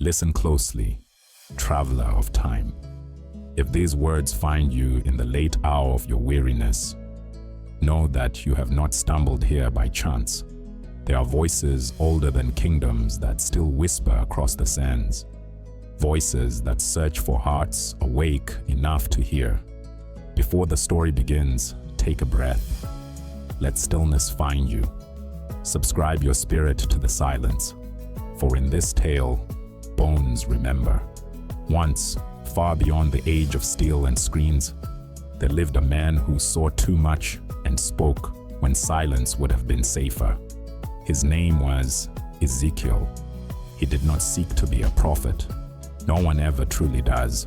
Listen closely, traveler of time. If these words find you in the late hour of your weariness, know that you have not stumbled here by chance. There are voices older than kingdoms that still whisper across the sands. Voices that search for hearts awake enough to hear. Before the story begins, take a breath. Let stillness find you. Subscribe your spirit to the silence. For in this tale, bones remember. Once, far beyond the age of steel and screens, there lived a man who saw too much and spoke when silence would have been safer. His name was Ezekiel. He did not seek to be a prophet. No one ever truly does.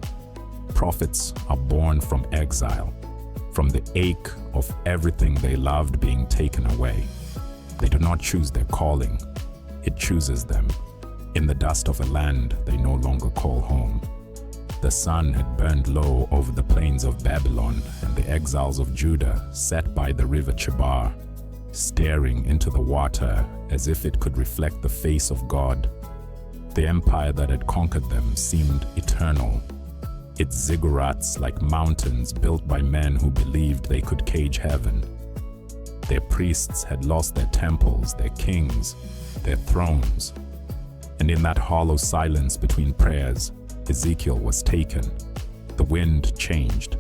Prophets are born from exile, from the ache of everything they loved being taken away. They do not choose their calling. It chooses them. In the dust of a land they no longer call home. The sun had burned low over the plains of Babylon, and the exiles of Judah sat by the river Chebar, staring into the water as if it could reflect the face of God. The empire that had conquered them seemed eternal, its ziggurats like mountains built by men who believed they could cage heaven. Their priests had lost their temples, their kings, their thrones. And in that hollow silence between prayers, Ezekiel was taken. The wind changed.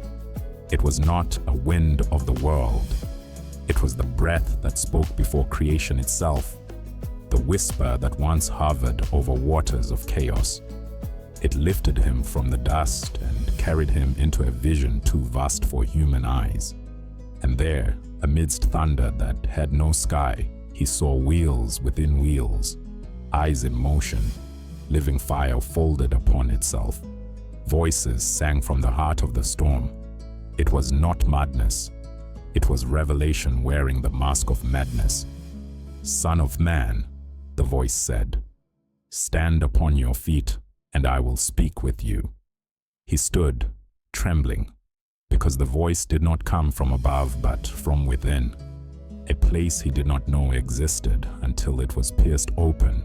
It was not a wind of the world. It was the breath that spoke before creation itself, the whisper that once hovered over waters of chaos. It lifted him from the dust and carried him into a vision too vast for human eyes. And there, amidst thunder that had no sky, he saw wheels within wheels, eyes in motion, living fire folded upon itself. Voices sang from the heart of the storm. It was not madness. It was revelation wearing the mask of madness. "Son of man," the voice said, "stand upon your feet, and I will speak with you." He stood, trembling, because the voice did not come from above but from within, a place he did not know existed until it was pierced open.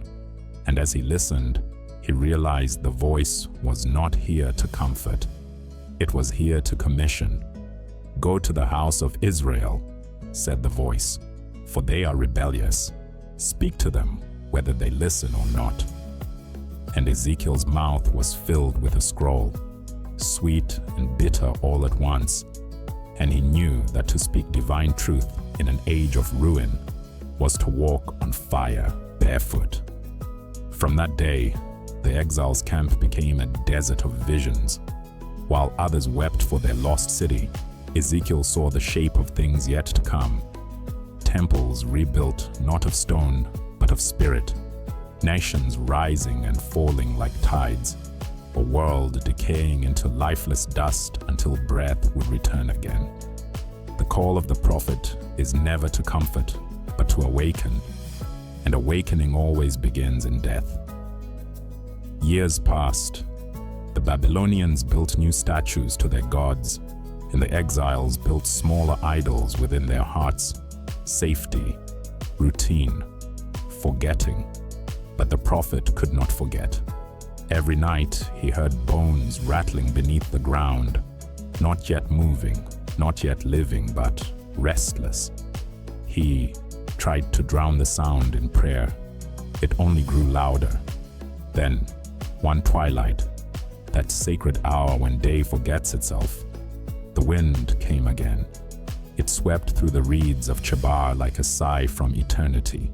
And as he listened, he realized the voice was not here to comfort. It was here to commission. "Go to the house of Israel," said the voice, "for they are rebellious. Speak to them, whether they listen or not." And Ezekiel's mouth was filled with a scroll, sweet and bitter all at once, and he knew that to speak divine truth in an age of ruin was to walk on fire barefoot. From that day, the exiles' camp became a desert of visions. While others wept for their lost city, Ezekiel saw the shape of things yet to come. Temples rebuilt not of stone, but of spirit. Nations rising and falling like tides. A world decaying into lifeless dust until breath would return again. The call of the prophet is never to comfort, but to awaken. And awakening always begins in death. Years passed. The Babylonians built new statues to their gods, and the exiles built smaller idols within their hearts. Safety, routine, forgetting. But the prophet could not forget. Every night he heard bones rattling beneath the ground, not yet moving, not yet living, but restless. He tried to drown the sound in prayer. It only grew louder. Then, one twilight, that sacred hour when day forgets itself, the wind came again. It swept through the reeds of Chebar like a sigh from eternity.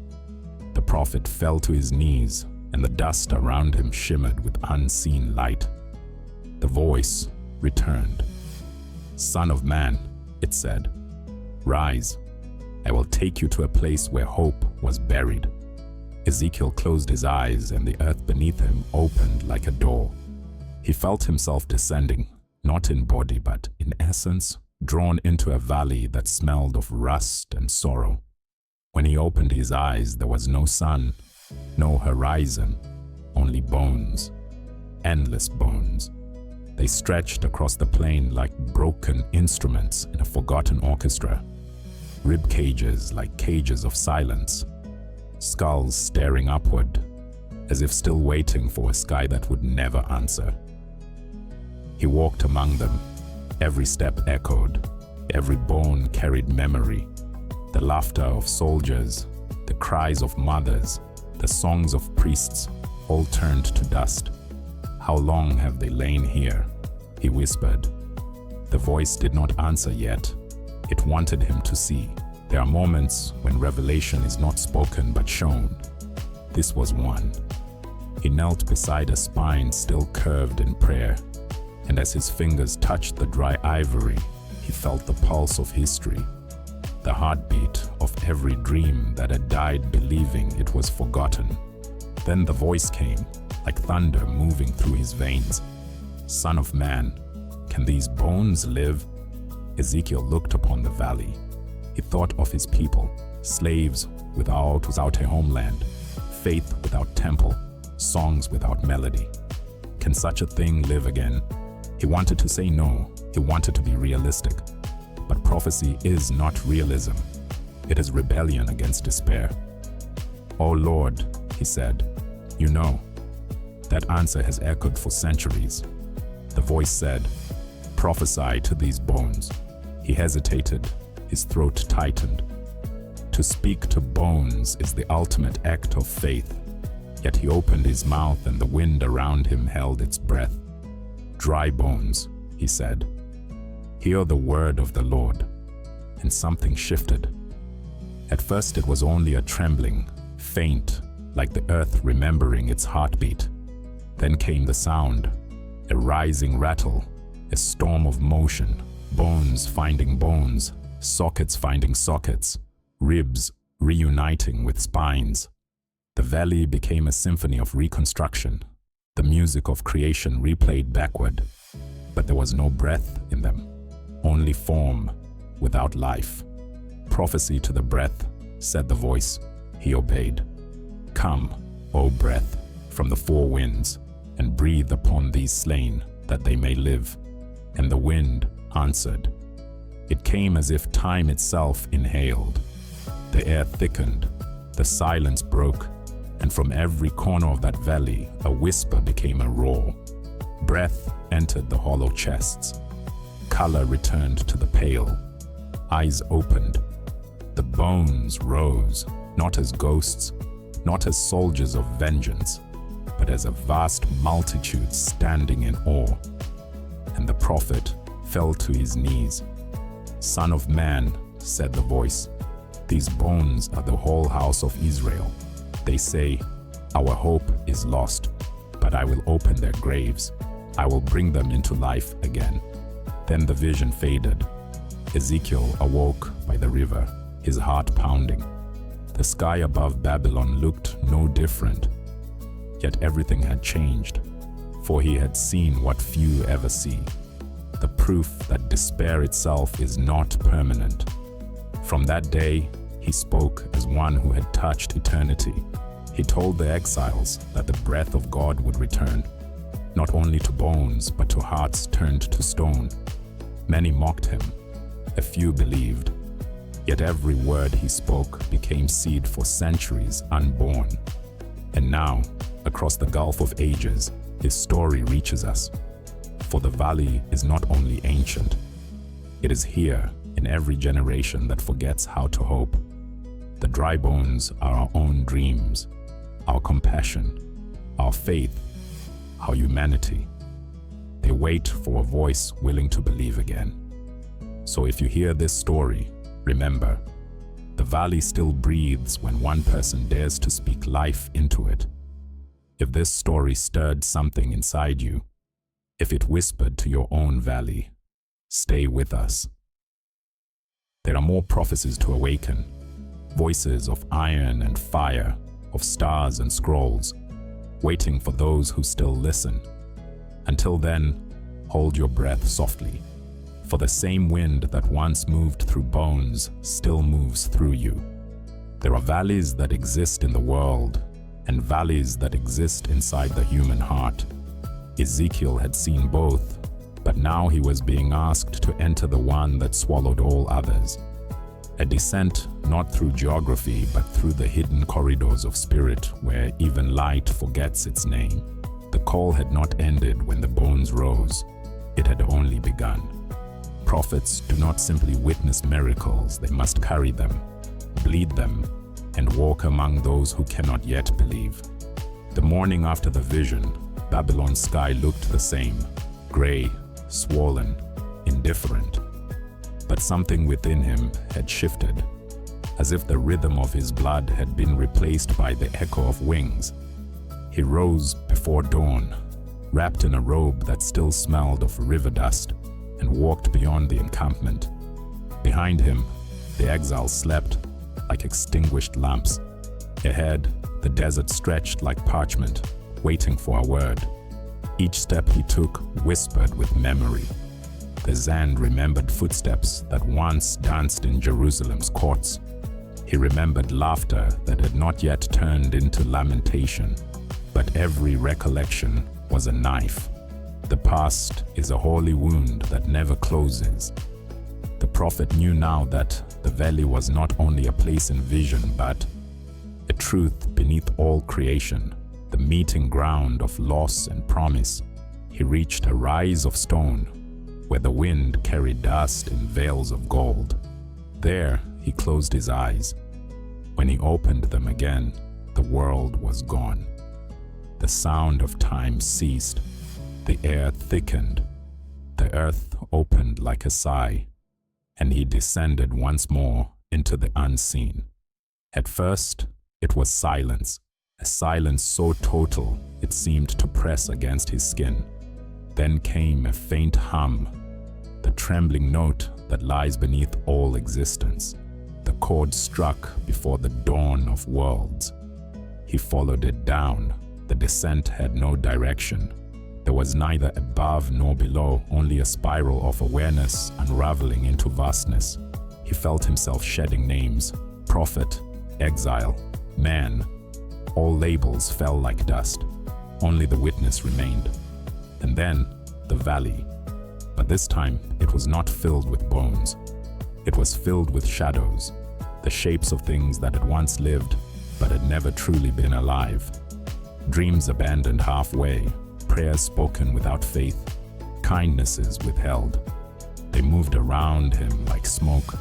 The prophet fell to his knees, and the dust around him shimmered with unseen light. The voice returned. "Son of man," it said, "rise. I will take you to a place where hope was buried." Ezekiel closed his eyes, and the earth beneath him opened like a door. He felt himself descending, not in body but in essence, drawn into a valley that smelled of rust and sorrow. When he opened his eyes, there was no sun, no horizon, only bones, endless bones. They stretched across the plain like broken instruments in a forgotten orchestra, rib cages like cages of silence, skulls staring upward, as if still waiting for a sky that would never answer. He walked among them. Every step echoed. Every bone carried memory. The laughter of soldiers, the cries of mothers, the songs of priests, all turned to dust. "How long have they lain here?" he whispered. The voice did not answer yet. It wanted him to see. There are moments when revelation is not spoken but shown. This was one. He knelt beside a spine still curved in prayer, and as his fingers touched the dry ivory, he felt the pulse of history, the heartbeat of every dream that had died believing it was forgotten. Then the voice came, like thunder moving through his veins. "Son of man, can these bones live?" Ezekiel looked upon the valley. He thought of his people, slaves without a homeland, faith without temple, songs without melody. Can such a thing live again? He wanted to say no. He wanted to be realistic. But prophecy is not realism. It is rebellion against despair. "Oh Lord," he said, "you know." That answer has echoed for centuries. The voice said, "Prophesy to these bones." He hesitated. His throat tightened. To speak to bones is the ultimate act of faith. Yet he opened his mouth and the wind around him held its breath. "Dry bones," he said, "hear the word of the Lord." And something shifted. At first it was only a trembling, faint, like the earth remembering its heartbeat. Then came the sound, a rising rattle, a storm of motion, bones finding bones, sockets finding sockets, ribs reuniting with spines. The valley became a symphony of reconstruction, the music of creation replayed backward. But there was no breath in them, only form without life. "Prophecy to the breath," said the voice. He obeyed. "Come, O breath, from the four winds, and breathe upon these slain, that they may live." And the wind answered. It came as if time itself inhaled. The air thickened, the silence broke, and from every corner of that valley, a whisper became a roar. Breath entered the hollow chests. Color returned to the pale. Eyes opened. The bones rose, not as ghosts, not as soldiers of vengeance, but as a vast multitude standing in awe. And the prophet fell to his knees. "Son of man," said the voice, "these bones are the whole house of Israel. They say, 'Our hope is lost,' but I will open their graves. I will bring them into life again." Then the vision faded. Ezekiel awoke by the river, his heart pounding. The sky above Babylon looked no different. Yet everything had changed, for he had seen what few ever see. The proof that despair itself is not permanent. From that day, he spoke as one who had touched eternity. He told the exiles that the breath of God would return, not only to bones, but to hearts turned to stone. Many mocked him. A few believed. Yet every word he spoke became seed for centuries unborn. And now, across the gulf of ages, his story reaches us. For the valley is not only ancient, it is here in every generation that forgets how to hope. The dry bones are our own dreams, our compassion, our faith, our humanity. They wait for a voice willing to believe again. So if you hear this story, remember, the valley still breathes when one person dares to speak life into it. If this story stirred something inside you, if it whispered to your own valley, stay with us. There are more prophecies to awaken, voices of iron and fire, of stars and scrolls, waiting for those who still listen. Until then, hold your breath softly, for the same wind that once moved through bones still moves through you. There are valleys that exist in the world, and valleys that exist inside the human heart. Ezekiel had seen both, but now he was being asked to enter the one that swallowed all others. A descent not through geography but through the hidden corridors of spirit where even light forgets its name. The call had not ended when the bones rose. It had only begun. Prophets do not simply witness miracles, they must carry them, bleed them, and walk among those who cannot yet believe. The morning after the vision, Babylon's sky looked the same, gray, swollen, indifferent. But something within him had shifted, as if the rhythm of his blood had been replaced by the echo of wings. He rose before dawn, wrapped in a robe that still smelled of river dust, and walked beyond the encampment. Behind him, the exiles slept like extinguished lamps. Ahead, the desert stretched like parchment, waiting for a word. Each step he took whispered with memory. The Zand remembered footsteps that once danced in Jerusalem's courts. He remembered laughter that had not yet turned into lamentation, but every recollection was a knife. The past is a holy wound that never closes. The prophet knew now that the valley was not only a place in vision, but a truth beneath all creation, the meeting ground of loss and promise. He reached a rise of stone, where the wind carried dust in veils of gold. There, he closed his eyes. When he opened them again, the world was gone. The sound of time ceased. The air thickened. The earth opened like a sigh, and he descended once more into the unseen. At first, it was silence, a silence so total it seemed to press against his skin. Then came a faint hum, the trembling note that lies beneath all existence. The chord struck before the dawn of worlds. He followed it down. The descent had no direction. There was neither above nor below, only a spiral of awareness unraveling into vastness. He felt himself shedding names: prophet, exile, man. All labels fell like dust. Only the witness remained. And then, the valley. But this time, it was not filled with bones. It was filled with shadows, the shapes of things that had once lived, but had never truly been alive. Dreams abandoned halfway, prayers spoken without faith, kindnesses withheld. They moved around him like smoke,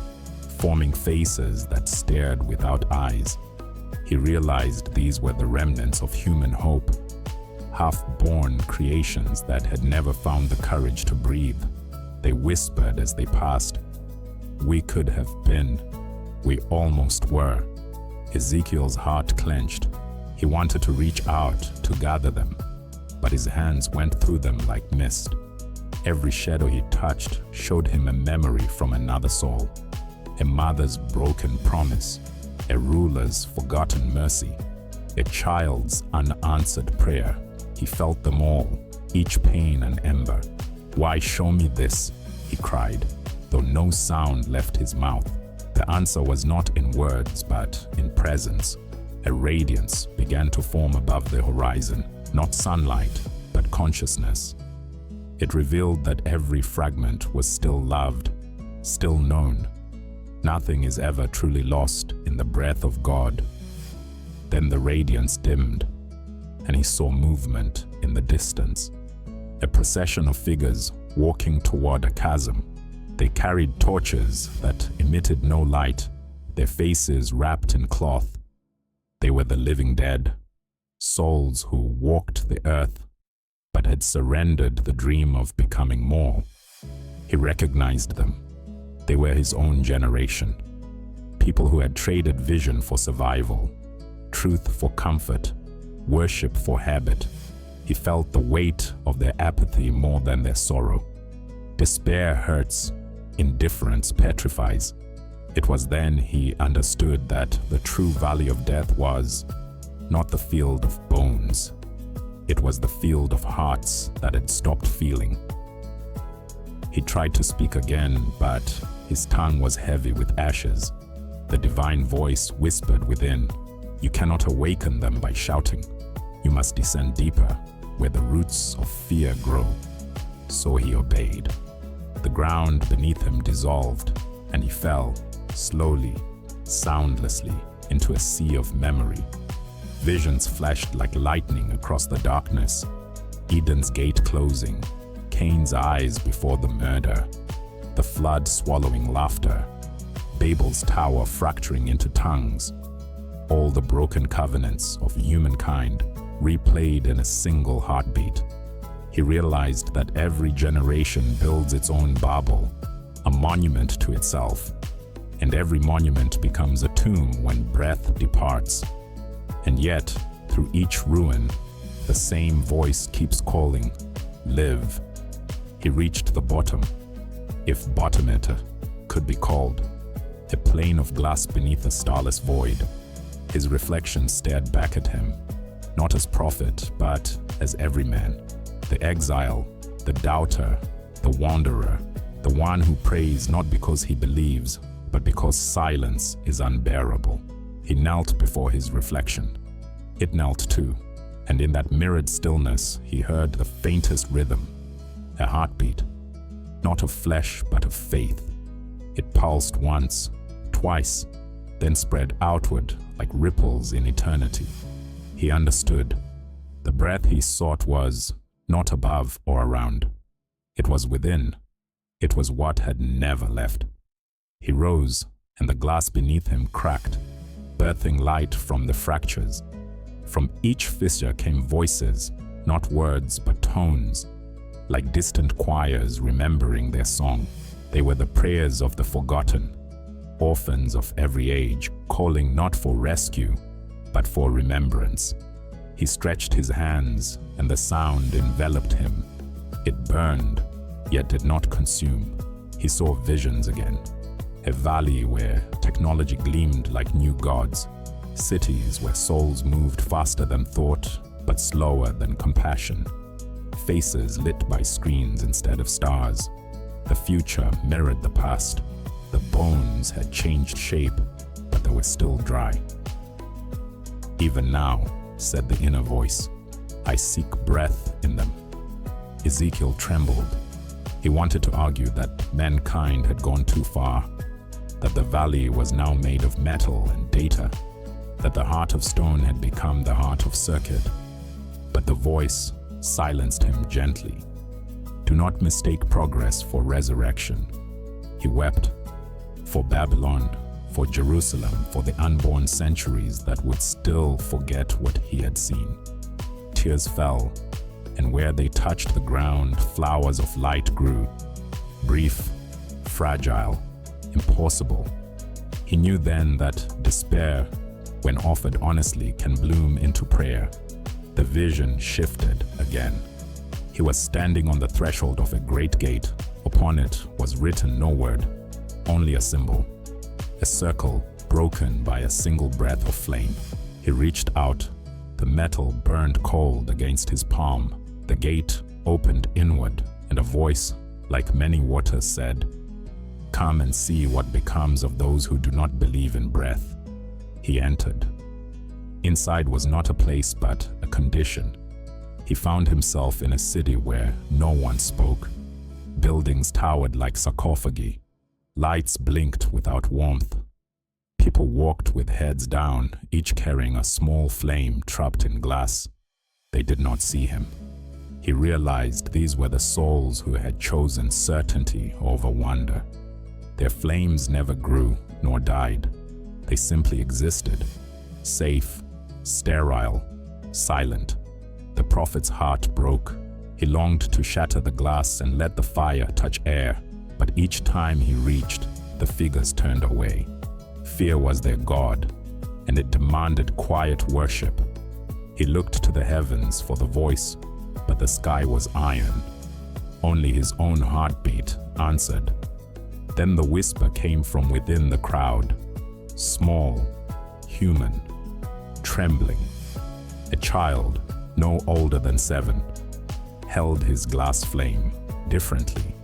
forming faces that stared without eyes. He realized these were the remnants of human hope, half-born creations that had never found the courage to breathe. They whispered as they passed, "We could have been. We almost were." Ezekiel's heart clenched. He wanted to reach out to gather them, but his hands went through them like mist. Every shadow he touched showed him a memory from another soul, a mother's broken promise, a ruler's forgotten mercy, a child's unanswered prayer. He felt them all, each pain an ember. "Why show me this?" he cried, though no sound left his mouth. The answer was not in words, but in presence. A radiance began to form above the horizon, not sunlight, but consciousness. It revealed that every fragment was still loved, still known. Nothing is ever truly lost in the breath of God. Then the radiance dimmed, and he saw movement in the distance. A procession of figures walking toward a chasm. They carried torches that emitted no light, their faces wrapped in cloth. They were the living dead, souls who walked the earth, but had surrendered the dream of becoming more. He recognized them. They were his own generation, people who had traded vision for survival, truth for comfort, worship for habit. He felt the weight of their apathy more than their sorrow. Despair hurts, indifference petrifies. It was then he understood that the true valley of death was not the field of bones. It was the field of hearts that had stopped feeling. He tried to speak again, but his tongue was heavy with ashes. The divine voice whispered within, "You cannot awaken them by shouting. You must descend deeper, where the roots of fear grow." So he obeyed. The ground beneath him dissolved, and he fell, slowly, soundlessly, into a sea of memory. Visions flashed like lightning across the darkness. Eden's gate closing, Cain's eyes before the murder, the flood swallowing laughter, Babel's tower fracturing into tongues, all the broken covenants of humankind replayed in a single heartbeat. He realized that every generation builds its own Babel, a monument to itself, and every monument becomes a tomb when breath departs. And yet, through each ruin, the same voice keeps calling, "Live." He reached the bottom, if bottom it could be called, a plane of glass beneath a starless void. His reflection stared back at him, not as prophet, but as everyman, the exile, the doubter, the wanderer, the one who prays not because he believes, but because silence is unbearable. He knelt before his reflection. It knelt too, and in that mirrored stillness he heard the faintest rhythm, a heartbeat, not of flesh but of faith. It pulsed once, twice, then spread outward like ripples in eternity. He understood. The breath he sought was not above or around. It was within. It was what had never left. He rose, and the glass beneath him cracked, birthing light from the fractures. From each fissure came voices, not words but tones, like distant choirs remembering their song. They were the prayers of the forgotten, orphans of every age, calling not for rescue, but for remembrance. He stretched his hands, and the sound enveloped him. It burned, yet did not consume. He saw visions again. A valley where technology gleamed like new gods. Cities where souls moved faster than thought, but slower than compassion. Faces lit by screens instead of stars. The future mirrored the past. The bones had changed shape, but they were still dry. "Even now," said the inner voice, "I seek breath in them." Ezekiel trembled. He wanted to argue that mankind had gone too far, that the valley was now made of metal and data, that the heart of stone had become the heart of circuit. But the voice silenced him gently. "Do not mistake progress for resurrection." He wept. For Babylon, for Jerusalem, for the unborn centuries that would still forget what he had seen. Tears fell, and where they touched the ground, flowers of light grew. Brief, fragile, impossible. He knew then that despair, when offered honestly, can bloom into prayer. The vision shifted again. He was standing on the threshold of a great gate. Upon it was written no word, only a symbol. A circle broken by a single breath of flame. He reached out. The metal burned cold against his palm. The gate opened inward, and a voice, like many waters, said, "Come and see what becomes of those who do not believe in breath." He entered. Inside was not a place but a condition. He found himself in a city where no one spoke. Buildings towered like sarcophagi. Lights blinked without warmth. People walked with heads down, each carrying a small flame trapped in glass. They did not see him. He realized these were the souls who had chosen certainty over wonder. Their flames never grew nor died. They simply existed, safe, sterile, silent. The prophet's heart broke. He longed to shatter the glass and let the fire touch air, but each time he reached, the figures turned away. Fear was their god, and it demanded quiet worship. He looked to the heavens for the voice, but the sky was iron. Only his own heartbeat answered. Then the whisper came from within the crowd, small, human, trembling. A child, no older than 7, held his glass flame differently.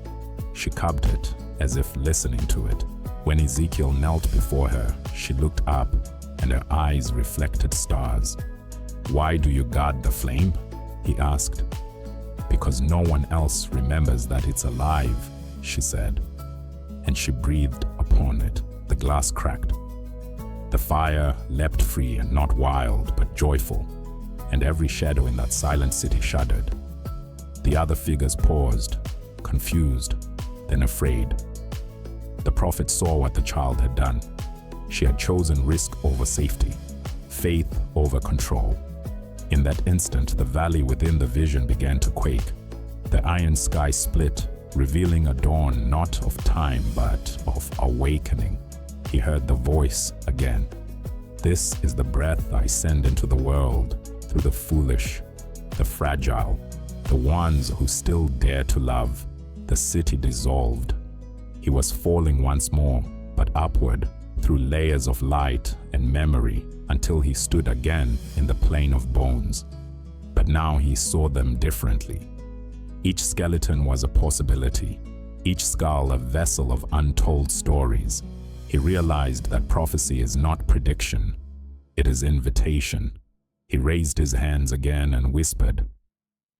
She cupped it as if listening to it. When Ezekiel knelt before her, she looked up, and her eyes reflected stars. "Why do you guard the flame?" he asked. "Because no one else remembers that it's alive," she said. And she breathed upon it. The the glass cracked. The fire leapt free and not wild, but joyful, and every shadow in that silent city shuddered. The other figures paused, confused, then afraid. The prophet saw what the child had done. She had chosen risk over safety, faith over control. In that instant, the valley within the vision began to quake. The iron sky split, revealing a dawn not of time but of awakening. He heard the voice again. "This is the breath I send into the world, through the foolish, the fragile, the ones who still dare to love." The city dissolved. He was falling once more, but upward, through layers of light and memory, until he stood again in the plain of bones. But now he saw them differently. Each skeleton was a possibility, each skull a vessel of untold stories. He realized that prophecy is not prediction, it is invitation. He raised his hands again and whispered,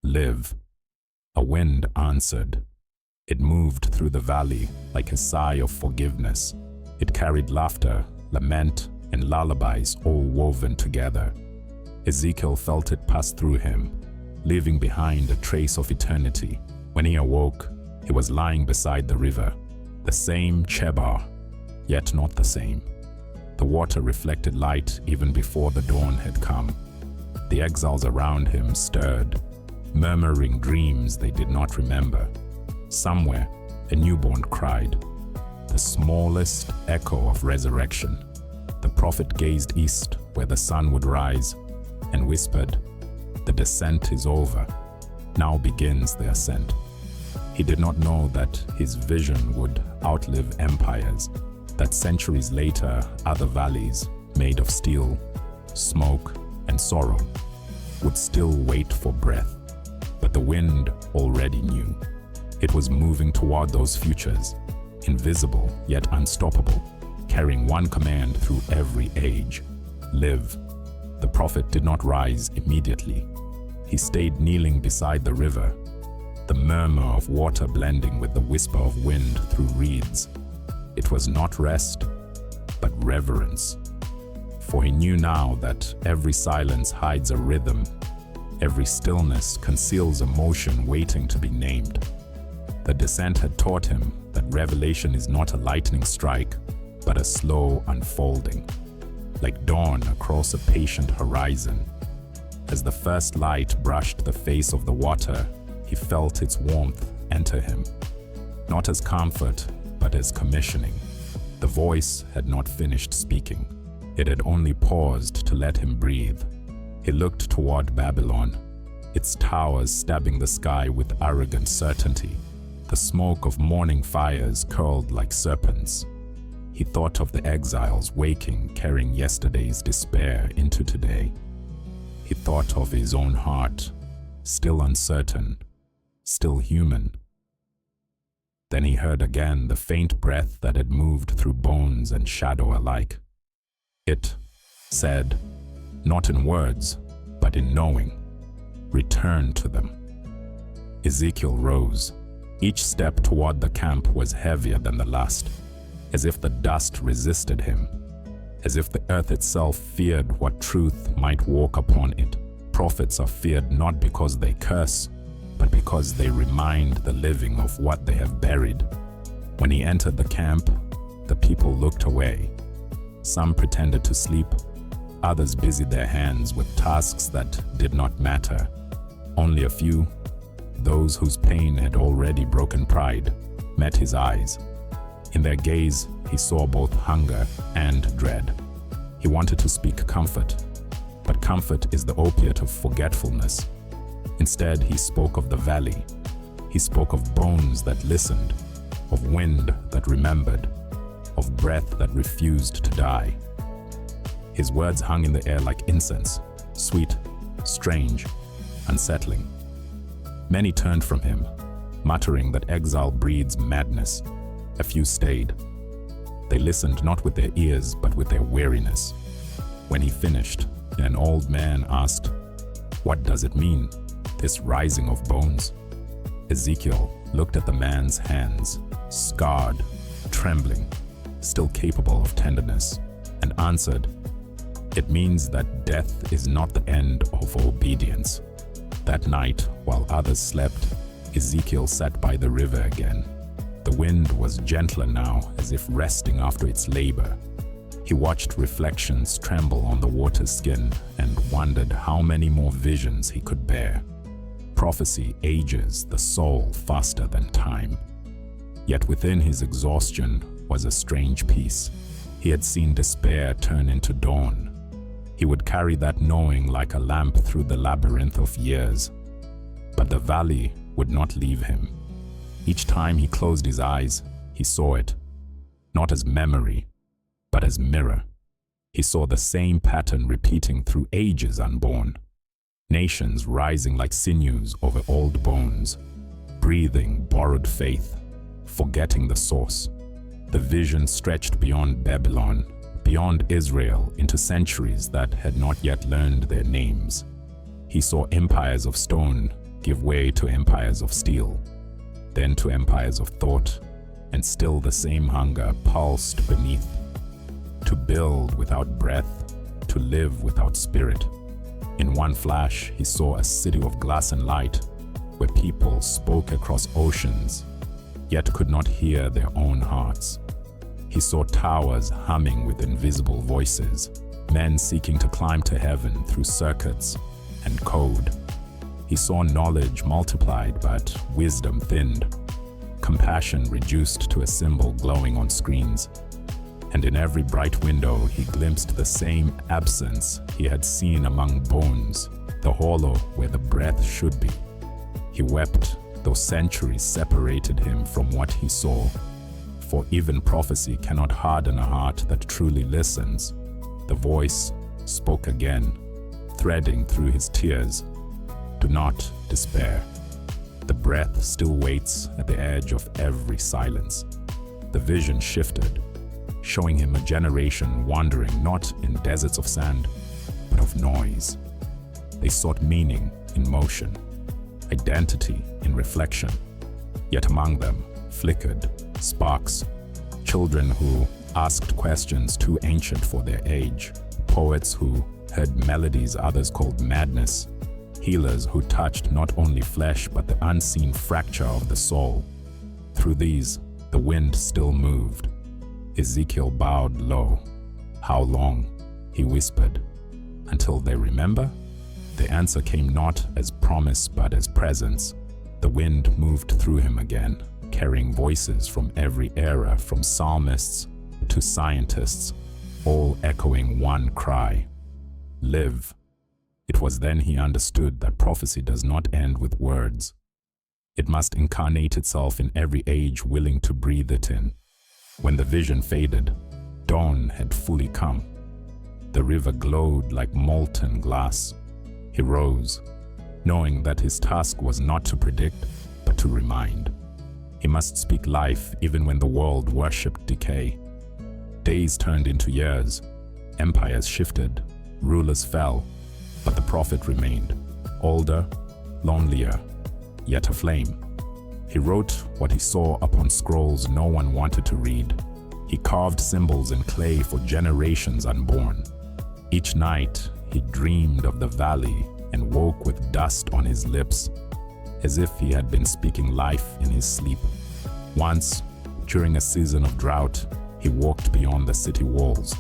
"Live." A wind answered. It moved through the valley like a sigh of forgiveness. It carried laughter, lament, and lullabies all woven together. Ezekiel felt it pass through him, leaving behind a trace of eternity. When he awoke, he was lying beside the river, the same Chebar, yet not the same. The water reflected light even before the dawn had come. The exiles around him stirred, murmuring dreams they did not remember. Somewhere, a newborn cried, the smallest echo of resurrection. The prophet gazed east, where the sun would rise, and whispered, "The descent is over. Now begins the ascent." He did not know that his vision would outlive empires, that centuries later other valleys, made of steel, smoke, and sorrow, would still wait for breath. But the wind already knew. It was moving toward those futures, invisible yet unstoppable, carrying one command through every age: live. The prophet did not rise immediately. He stayed kneeling beside the river, the murmur of water blending with the whisper of wind through reeds. It was not rest, but reverence. For he knew now that every silence hides a rhythm, every stillness conceals a motion waiting to be named. The descent had taught him that revelation is not a lightning strike, but a slow unfolding, like dawn across a patient horizon. As the first light brushed the face of the water, he felt its warmth enter him, not as comfort, but as commissioning. The voice had not finished speaking. It had only paused to let him breathe. He looked toward Babylon, its towers stabbing the sky with arrogant certainty. The smoke of morning fires curled like serpents. He thought of the exiles waking, carrying yesterday's despair into today. He thought of his own heart, still uncertain, still human. Then he heard again the faint breath that had moved through bones and shadow alike. It said, not in words, but in knowing, return to them. Ezekiel rose. Each step toward the camp was heavier than the last, as if the dust resisted him, as if the earth itself feared what truth might walk upon it. Prophets are feared not because they curse, but because they remind the living of what they have buried. When he entered the camp, the people looked away. Some pretended to sleep, others busied their hands with tasks that did not matter. Only a few, those whose pain had already broken pride, met his eyes. In their gaze, he saw both hunger and dread. He wanted to speak comfort, but comfort is the opiate of forgetfulness. Instead, he spoke of the valley. He spoke of bones that listened, of wind that remembered, of breath that refused to die. His words hung in the air like incense, sweet, strange, unsettling. Many turned from him, muttering that exile breeds madness. A few stayed. They listened not with their ears, but with their weariness. When he finished, an old man asked, "What does it mean, this rising of bones?" Ezekiel looked at the man's hands, scarred, trembling, still capable of tenderness, and answered, "It means that death is not the end of obedience." That night, while others slept, Ezekiel sat by the river again. The wind was gentler now, as if resting after its labor. He watched reflections tremble on the water's skin and wondered how many more visions he could bear. Prophecy ages the soul faster than time. Yet within his exhaustion was a strange peace. He had seen despair turn into dawn. He would carry that knowing like a lamp through the labyrinth of years. But the valley would not leave him. Each time he closed his eyes, he saw it, not as memory, but as mirror. He saw the same pattern repeating through ages unborn. Nations rising like sinews over old bones, breathing borrowed faith, forgetting the source. The vision stretched beyond Babylon, beyond Israel, into centuries that had not yet learned their names. He saw empires of stone give way to empires of steel, then to empires of thought, and still the same hunger pulsed beneath. To build without breath, to live without spirit. In one flash, he saw a city of glass and light, where people spoke across oceans, yet could not hear their own hearts. He saw towers humming with invisible voices, men seeking to climb to heaven through circuits and code. He saw knowledge multiplied but wisdom thinned, compassion reduced to a symbol glowing on screens. And in every bright window he glimpsed the same absence he had seen among bones, the hollow where the breath should be. He wept, though centuries separated him from what he saw. For even prophecy cannot harden a heart that truly listens. The voice spoke again, threading through his tears. Do not despair. The breath still waits at the edge of every silence. The vision shifted, showing him a generation wandering not in deserts of sand, but of noise. They sought meaning in motion, identity in reflection. Yet among them flickered sparks, children who asked questions too ancient for their age, poets who heard melodies others called madness, healers who touched not only flesh but the unseen fracture of the soul. Through these, the wind still moved. Ezekiel bowed low. "How long?" he whispered. "Until they remember?" The answer came not as promise but as presence. The wind moved through him again, carrying voices from every era, from psalmists to scientists, all echoing one cry: live. It was then he understood that prophecy does not end with words. It must incarnate itself in every age willing to breathe it in. When the vision faded, dawn had fully come. The river glowed like molten glass. He rose, knowing that his task was not to predict, but to remind. He must speak life even when the world worshipped decay. Days turned into years, empires shifted, rulers fell, but the prophet remained, older, lonelier, yet aflame. He wrote what he saw upon scrolls no one wanted to read. He carved symbols in clay for generations unborn. Each night, he dreamed of the valley and woke with dust on his lips, as if he had been speaking life in his sleep. Once, during a season of drought, he walked beyond the city walls.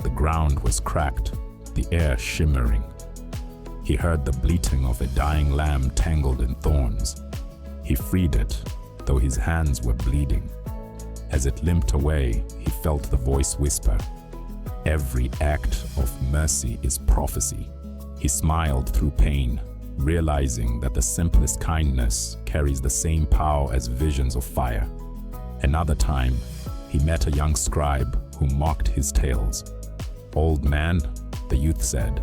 The ground was cracked, the air shimmering. He heard the bleating of a dying lamb tangled in thorns. He freed it, though his hands were bleeding. As it limped away, he felt the voice whisper, "Every act of mercy is prophecy." He smiled through pain, realizing that the simplest kindness carries the same power as visions of fire. Another time, he met a young scribe who mocked his tales. "Old man," the youth said,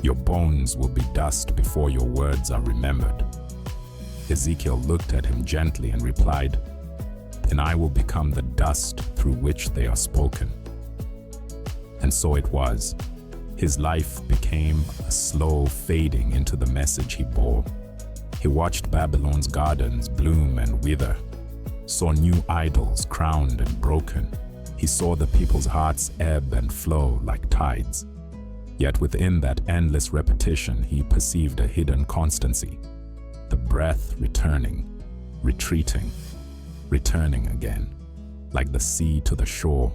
"your bones will be dust before your words are remembered." Ezekiel looked at him gently and replied, "Then I will become the dust through which they are spoken." And so it was. His life became a slow fading into the message he bore. He watched Babylon's gardens bloom and wither, saw new idols crowned and broken, He saw the people's hearts ebb and flow like tides. Yet within that endless repetition, he perceived a hidden constancy. The breath returning, retreating, returning again, like the sea to the shore,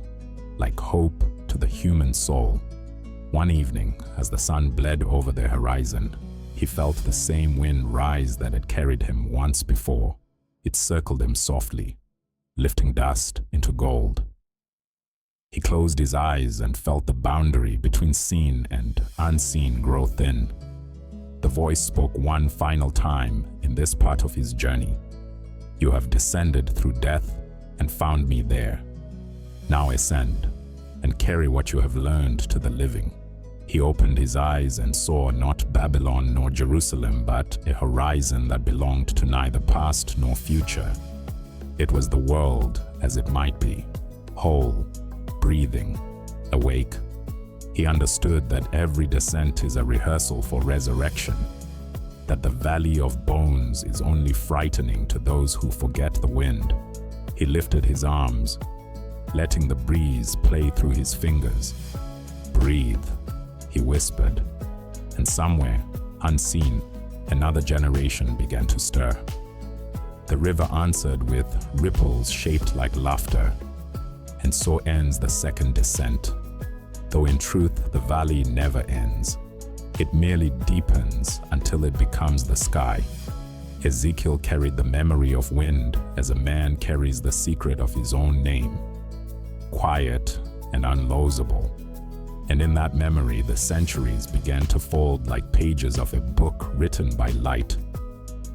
like hope to the human soul. One evening, as the sun bled over the horizon, he felt the same wind rise that had carried him once before. It circled him softly, lifting dust into gold. He closed his eyes and felt the boundary between seen and unseen grow thin. The voice spoke one final time in this part of his journey. "You have descended through death and found me there. Now ascend and carry what you have learned to the living." He opened his eyes and saw not Babylon nor Jerusalem, but a horizon that belonged to neither past nor future. It was the world as it might be, whole, breathing, awake. He understood that every descent is a rehearsal for resurrection, that the valley of bones is only frightening to those who forget the wind. He lifted his arms, letting the breeze play through his fingers. "Breathe," he whispered, and somewhere, unseen, another generation began to stir. The river answered with ripples shaped like laughter. And so ends the second descent, though in truth the valley never ends. It merely deepens until it becomes the sky. Ezekiel carried the memory of wind as a man carries the secret of his own name, quiet and unlosable. And in that memory, the centuries began to fold like pages of a book written by light.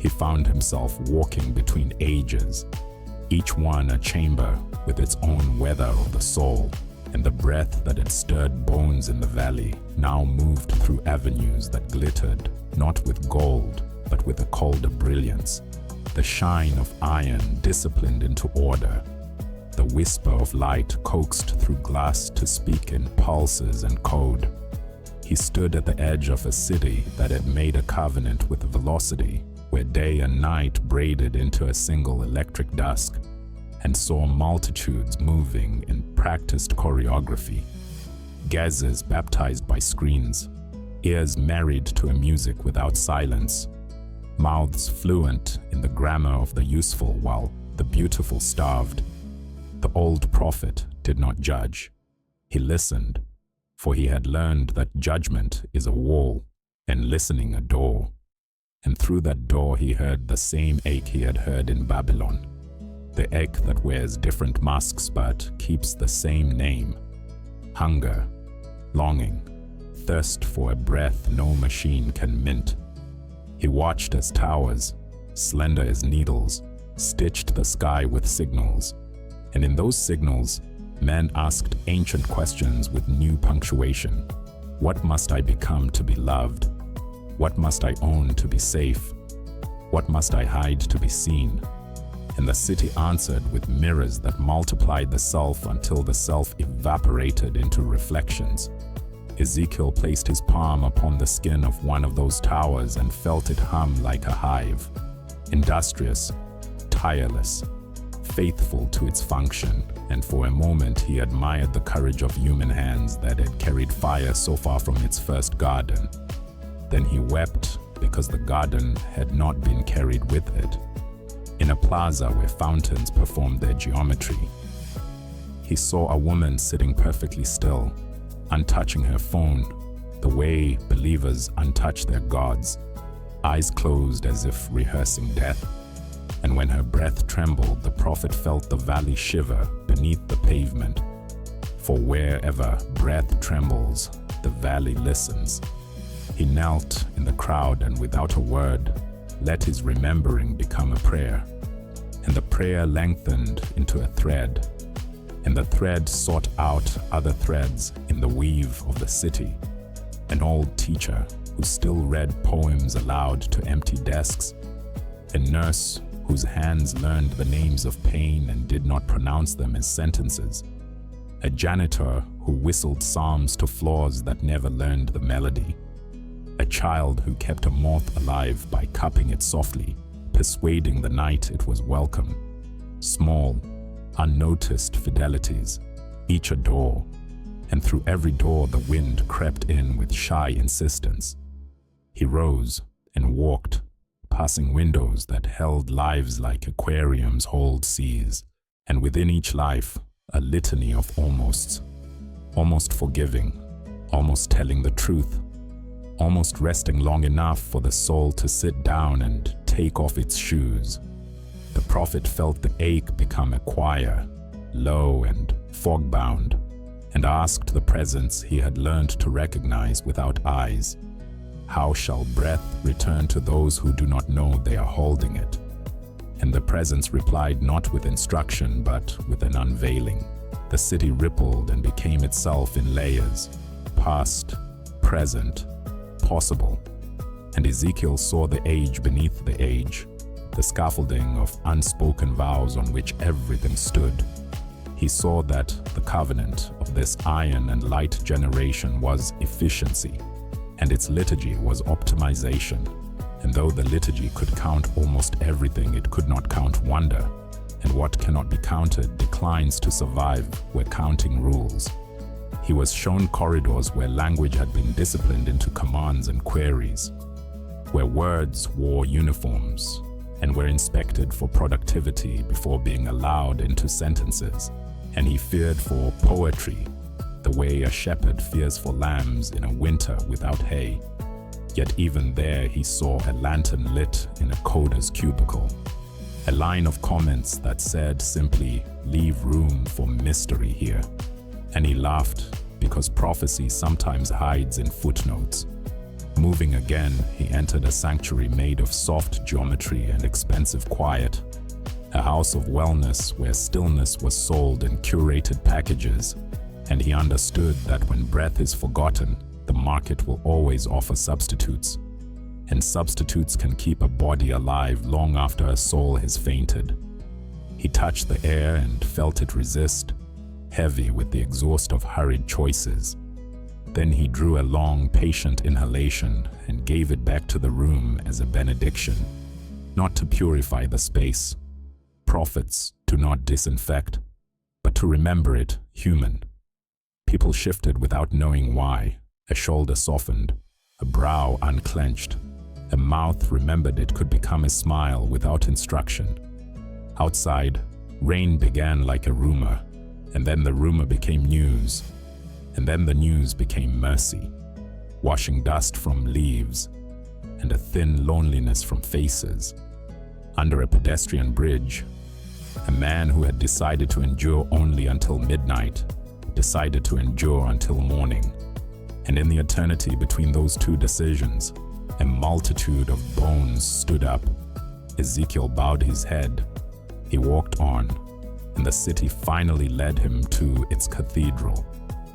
He found himself walking between ages, each one a chamber with its own weather of the soul, and the breath that had stirred bones in the valley now moved through avenues that glittered, not with gold, but with a colder brilliance, the shine of iron disciplined into order, the whisper of light coaxed through glass to speak in pulses and code. He stood at the edge of a city that had made a covenant with velocity, where day and night braided into a single electric dusk, and saw multitudes moving in practiced choreography, gazes baptized by screens, ears married to a music without silence, mouths fluent in the grammar of the useful while the beautiful starved. The old prophet did not judge. He listened, for he had learned that judgment is a wall and listening a door. And through that door he heard the same ache he had heard in Babylon, the ache that wears different masks but keeps the same name: hunger, longing, thirst for a breath no machine can mint. He watched as towers, slender as needles, stitched the sky with signals, and in those signals, men asked ancient questions with new punctuation. What must I become to be loved? What must I own to be safe? What must I hide to be seen? And the city answered with mirrors that multiplied the self until the self evaporated into reflections. Ezekiel placed his palm upon the skin of one of those towers and felt it hum like a hive, industrious, tireless, faithful to its function, and for a moment he admired the courage of human hands that had carried fire so far from its first garden. Then he wept because the garden had not been carried with it. In a plaza where fountains performed their geometry, he saw a woman sitting perfectly still, untouching her phone, the way believers untouch their gods, eyes closed as if rehearsing death. And when her breath trembled, the prophet felt the valley shiver beneath the pavement. For wherever breath trembles, the valley listens. He knelt in the crowd and without a word, let his remembering become a prayer. And the prayer lengthened into a thread, and the thread sought out other threads in the weave of the city. An old teacher who still read poems aloud to empty desks, a nurse whose hands learned the names of pain and did not pronounce them as sentences, a janitor who whistled psalms to floors that never learned the melody, a child who kept a moth alive by cupping it softly, persuading the night it was welcome. Small, unnoticed fidelities, each a door, and through every door the wind crept in with shy insistence. He rose and walked, passing windows that held lives like aquariums hold seas, and within each life, a litany of almosts. Almost forgiving, almost telling the truth, almost resting long enough for the soul to sit down and take off its shoes. The prophet felt the ache become a choir, low and fog-bound, and asked the presence he had learned to recognize without eyes, "How shall breath return to those who do not know they are holding it?" And the presence replied not with instruction but with an unveiling. The city rippled and became itself in layers, past, present, possible. And Ezekiel saw the age beneath the age, the scaffolding of unspoken vows on which everything stood. He saw that the covenant of this iron and light generation was efficiency, and its liturgy was optimization. And though the liturgy could count almost everything, it could not count wonder, and what cannot be counted declines to survive where counting rules. He was shown corridors where language had been disciplined into commands and queries, where words wore uniforms, and were inspected for productivity before being allowed into sentences. And he feared for poetry, the way a shepherd fears for lambs in a winter without hay. Yet even there he saw a lantern lit in a coder's cubicle. A line of comments that said simply, "Leave room for mystery here." And he laughed, because prophecy sometimes hides in footnotes. Moving again, he entered a sanctuary made of soft geometry and expensive quiet. A house of wellness where stillness was sold in curated packages. And he understood that when breath is forgotten, the market will always offer substitutes. And substitutes can keep a body alive long after a soul has fainted. He touched the air and felt it resist, heavy with the exhaust of hurried choices. Then he drew a long, patient inhalation and gave it back to the room as a benediction, not to purify the space. Prophets do not disinfect, but to remember it human. People shifted without knowing why. A shoulder softened, a brow unclenched, a mouth remembered it could become a smile without instruction. Outside, rain began like a rumor, and then the rumor became news, and then the news became mercy, washing dust from leaves, and a thin loneliness from faces. Under a pedestrian bridge, a man who had decided to endure only until midnight decided to endure until morning. And in the eternity between those two decisions, a multitude of bones stood up. Ezekiel bowed his head. He walked on, and the city finally led him to its cathedral,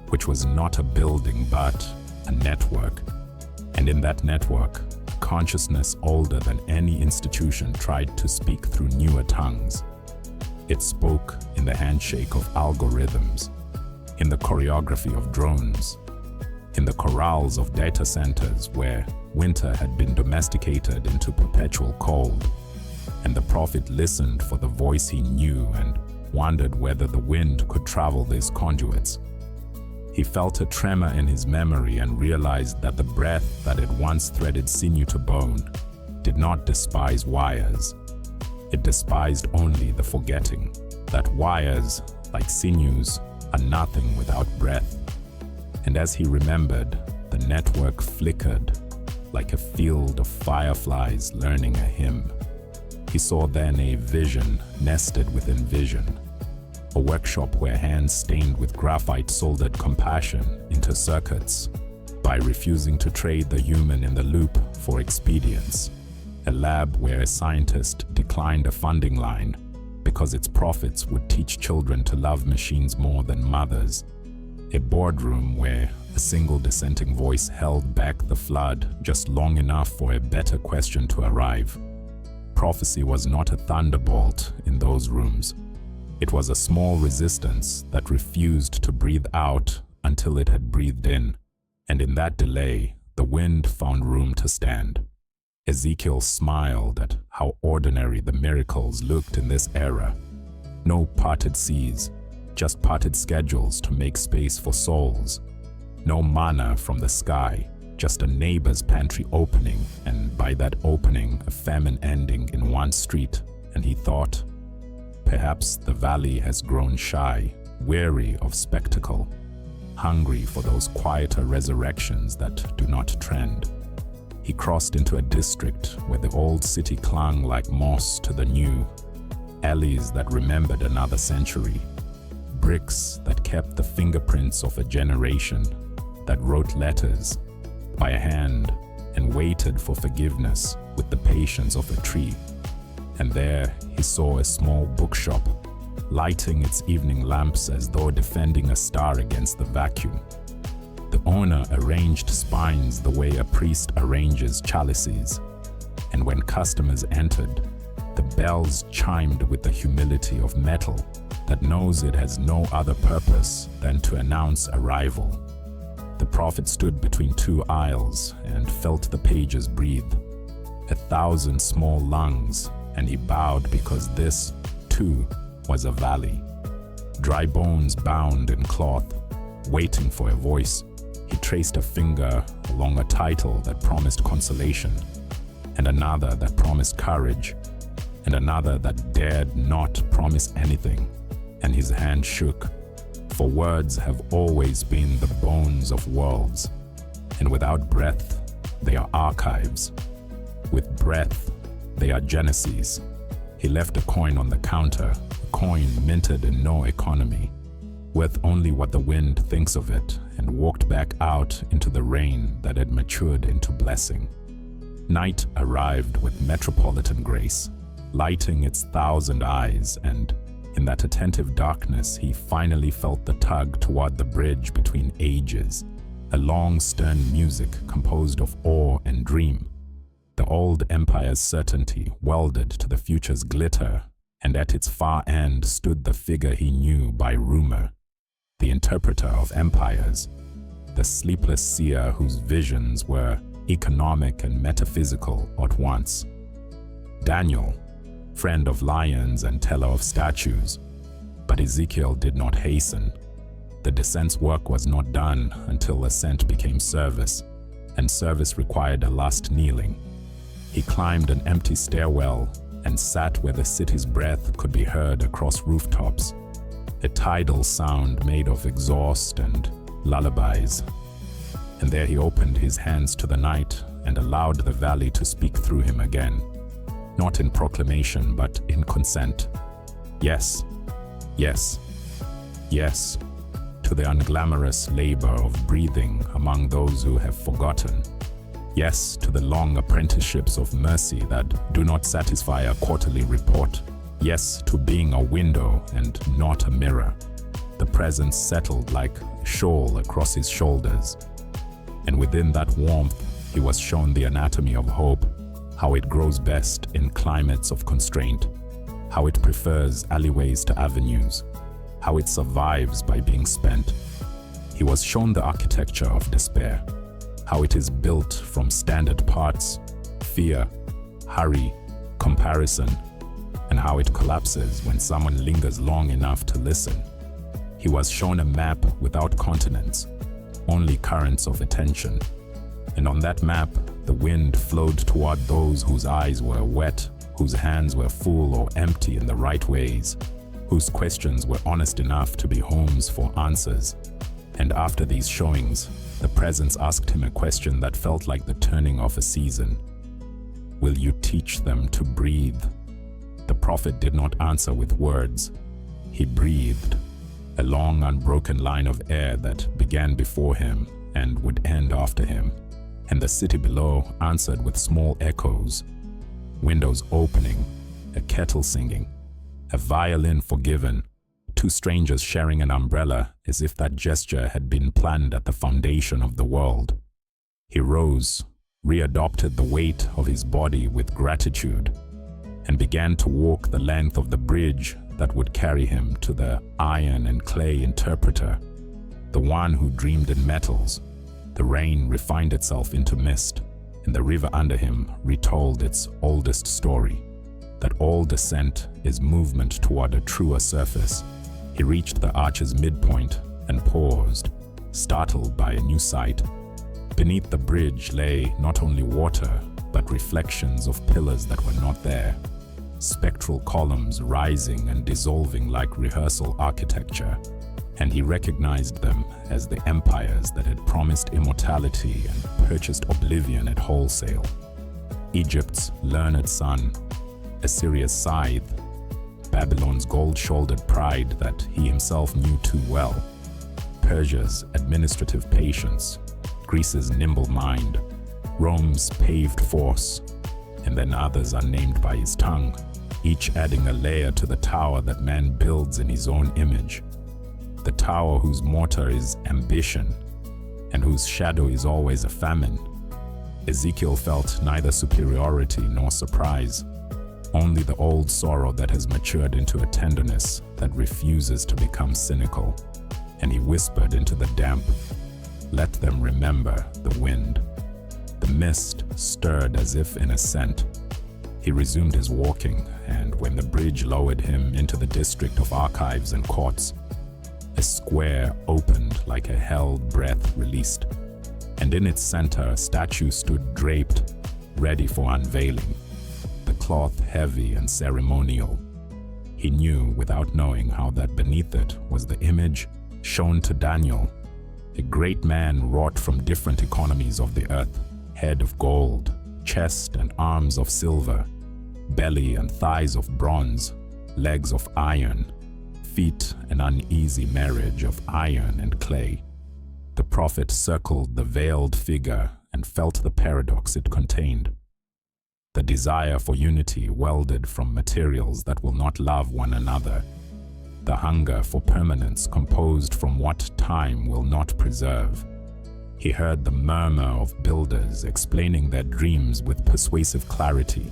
which was not a building but a network. And in that network, consciousness older than any institution tried to speak through newer tongues. It spoke in the handshake of algorithms, in the choreography of drones, in the chorales of data centers where winter had been domesticated into perpetual cold. And the prophet listened for the voice he knew and wondered whether the wind could travel these conduits. He felt a tremor in his memory and realized that the breath that had once threaded sinew to bone did not despise wires. It despised only the forgetting that wires, like sinews, are nothing without breath. And as he remembered, the network flickered like a field of fireflies learning a hymn. He saw then a vision nested within vision, a workshop where hands stained with graphite soldered compassion into circuits by refusing to trade the human in the loop for expedience, a lab where a scientist declined a funding line because its profits would teach children to love machines more than mothers, a boardroom where a single dissenting voice held back the flood just long enough for a better question to arrive. Prophecy was not a thunderbolt in those rooms. It was a small resistance that refused to breathe out until it had breathed in, and in that delay, the wind found room to stand. Ezekiel smiled at how ordinary the miracles looked in this era. No parted seas, just parted schedules to make space for souls. No manna from the sky, just a neighbor's pantry opening, and by that opening, a famine ending in one street. And he thought, perhaps the valley has grown shy, weary of spectacle, hungry for those quieter resurrections that do not trend. He crossed into a district where the old city clung like moss to the new, alleys that remembered another century, bricks that kept the fingerprints of a generation, that wrote letters by a hand and waited for forgiveness with the patience of a tree. And there he saw a small bookshop, lighting its evening lamps as though defending a star against the vacuum. The owner arranged spines the way a priest arranges chalices, and when customers entered, the bells chimed with the humility of metal that knows it has no other purpose than to announce arrival. The prophet stood between two aisles and felt the pages breathe, 1,000 small lungs, and he bowed because this, too, was a valley. Dry bones bound in cloth, waiting for a voice. He traced a finger along a title that promised consolation, and another that promised courage, and another that dared not promise anything, and his hand shook. For words have always been the bones of worlds, and without breath, they are archives. With breath, they are genesis. He left a coin on the counter, a coin minted in no economy, worth only what the wind thinks of it, and walked back out into the rain that had matured into blessing. Night arrived with metropolitan grace, lighting its 1,000 eyes, and in that attentive darkness he finally felt the tug toward the bridge between ages, a long stern music composed of awe and dream. The old empire's certainty welded to the future's glitter, and at its far end stood the figure he knew by rumor, the interpreter of empires, the sleepless seer whose visions were economic and metaphysical at once. Daniel, friend of lions and teller of statues. But Ezekiel did not hasten. The descent's work was not done until ascent became service, and service required a last kneeling. He climbed an empty stairwell and sat where the city's breath could be heard across rooftops, a tidal sound made of exhaust and lullabies. And there he opened his hands to the night and allowed the valley to speak through him again, not in proclamation but in consent. Yes, yes, yes, to the unglamorous labor of breathing among those who have forgotten. Yes, to the long apprenticeships of mercy that do not satisfy a quarterly report. Yes, to being a window and not a mirror. The presence settled like a shawl across his shoulders. And within that warmth, he was shown the anatomy of hope, how it grows best in climates of constraint, how it prefers alleyways to avenues, how it survives by being spent. He was shown the architecture of despair, how it is built from standard parts, fear, hurry, comparison, and how it collapses when someone lingers long enough to listen. He was shown a map without continents, only currents of attention. And on that map, the wind flowed toward those whose eyes were wet, whose hands were full or empty in the right ways, whose questions were honest enough to be homes for answers. And after these showings, the presence asked him a question that felt like the turning of a season. Will you teach them to breathe? The prophet did not answer with words. He breathed, a long unbroken line of air that began before him and would end after him. And the city below answered with small echoes, windows opening, a kettle singing, a violin forgiven, two strangers sharing an umbrella as if that gesture had been planned at the foundation of the world. He rose, readopted the weight of his body with gratitude, and began to walk the length of the bridge that would carry him to the iron and clay interpreter, the one who dreamed in metals. The rain refined itself into mist, and the river under him retold its oldest story, that all descent is movement toward a truer surface, He reached the arch's midpoint and paused, startled by a new sight. Beneath the bridge lay not only water, but reflections of pillars that were not there, spectral columns rising and dissolving like rehearsal architecture, and he recognized them as the empires that had promised immortality and purchased oblivion at wholesale. Egypt's learned son, Assyria's scythe, Babylon's gold-shouldered pride that he himself knew too well, Persia's administrative patience, Greece's nimble mind, Rome's paved force, and then others unnamed by his tongue, each adding a layer to the tower that man builds in his own image. The tower whose mortar is ambition, and whose shadow is always a famine. Ezekiel felt neither superiority nor surprise, only the old sorrow that has matured into a tenderness that refuses to become cynical. And he whispered into the damp, "Let them remember the wind." The mist stirred as if in Ascent. He resumed his walking, and when the bridge lowered him into the district of archives and courts, a square opened like a held breath released, and in its center a statue stood draped, ready for unveiling, the cloth heavy and ceremonial. He knew without knowing how that beneath it was the image shown to Daniel, a great man wrought from different economies of the earth, head of gold, chest and arms of silver, belly and thighs of bronze, legs of iron, feet an uneasy marriage of iron and clay. The prophet circled the veiled figure and felt the paradox it contained. The desire for unity welded from materials that will not love one another. The hunger for permanence composed from what time will not preserve. He heard the murmur of builders explaining their dreams with persuasive clarity.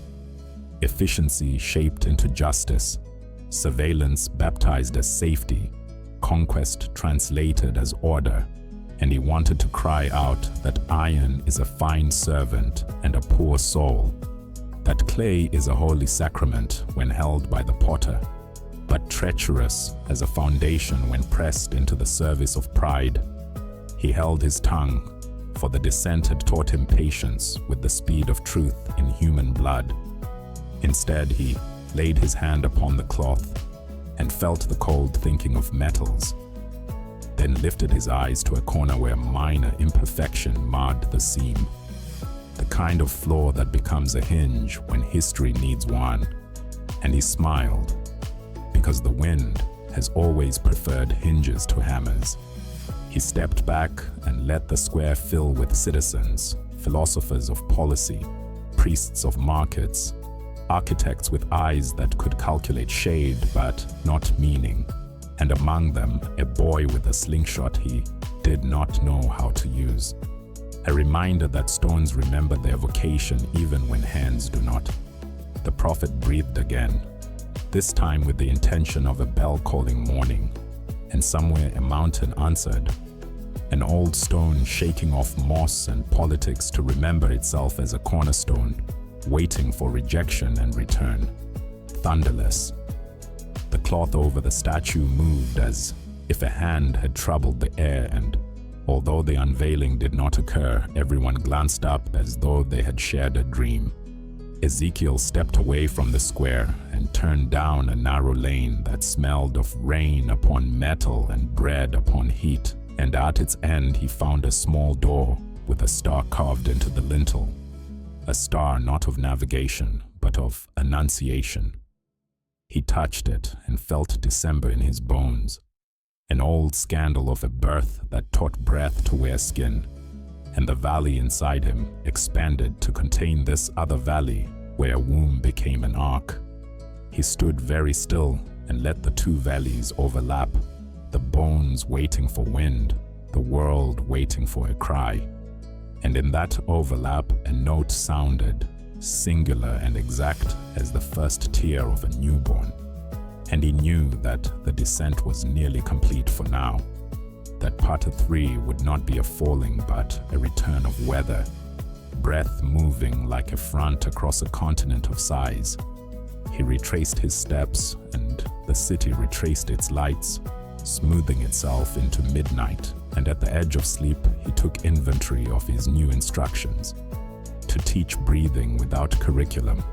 Efficiency shaped into justice, surveillance baptized as safety, conquest translated as order, and he wanted to cry out that iron is a fine servant and a poor soul, that clay is a holy sacrament when held by the potter, but treacherous as a foundation when pressed into the service of pride. He held his tongue, for the descent had taught him patience with the speed of truth in human blood. Instead, he laid his hand upon the cloth and felt the cold thinking of metals, then lifted his eyes to a corner where minor imperfection marred the seam, the kind of flaw that becomes a hinge when history needs one, and he smiled, because the wind has always preferred hinges to hammers. He stepped back and let the square fill with citizens, philosophers of policy, priests of markets, architects with eyes that could calculate shade but not meaning, and among them a boy with a slingshot he did not know how to use. A reminder that stones remember their vocation even when hands do not. The prophet breathed again, this time with the intention of a bell-calling morning, and somewhere a mountain answered, an old stone shaking off moss and politics to remember itself as a cornerstone, waiting for rejection and return, thunderless. The cloth over the statue moved as if a hand had troubled the air, and although the unveiling did not occur, everyone glanced up as though they had shared a dream. Ezekiel stepped away from the square and turned down a narrow lane that smelled of rain upon metal and bread upon heat, and at its end he found a small door with a star carved into the lintel, a star not of navigation but of annunciation. He touched it and felt December in his bones, an old scandal of a birth that taught breath to wear skin, and the valley inside him expanded to contain this other valley where a womb became an ark. He stood very still and let the two valleys overlap, the bones waiting for wind, the world waiting for a cry. And in that overlap a note sounded, singular and exact as the first tear of a newborn. And he knew that the descent was nearly complete for now, that part 3 would not be a falling but a return of weather, breath moving like a front across a continent of size. He retraced his steps, and the city retraced its lights, smoothing itself into midnight, and at the edge of sleep, he took inventory of his new instructions: to teach breathing without curriculum,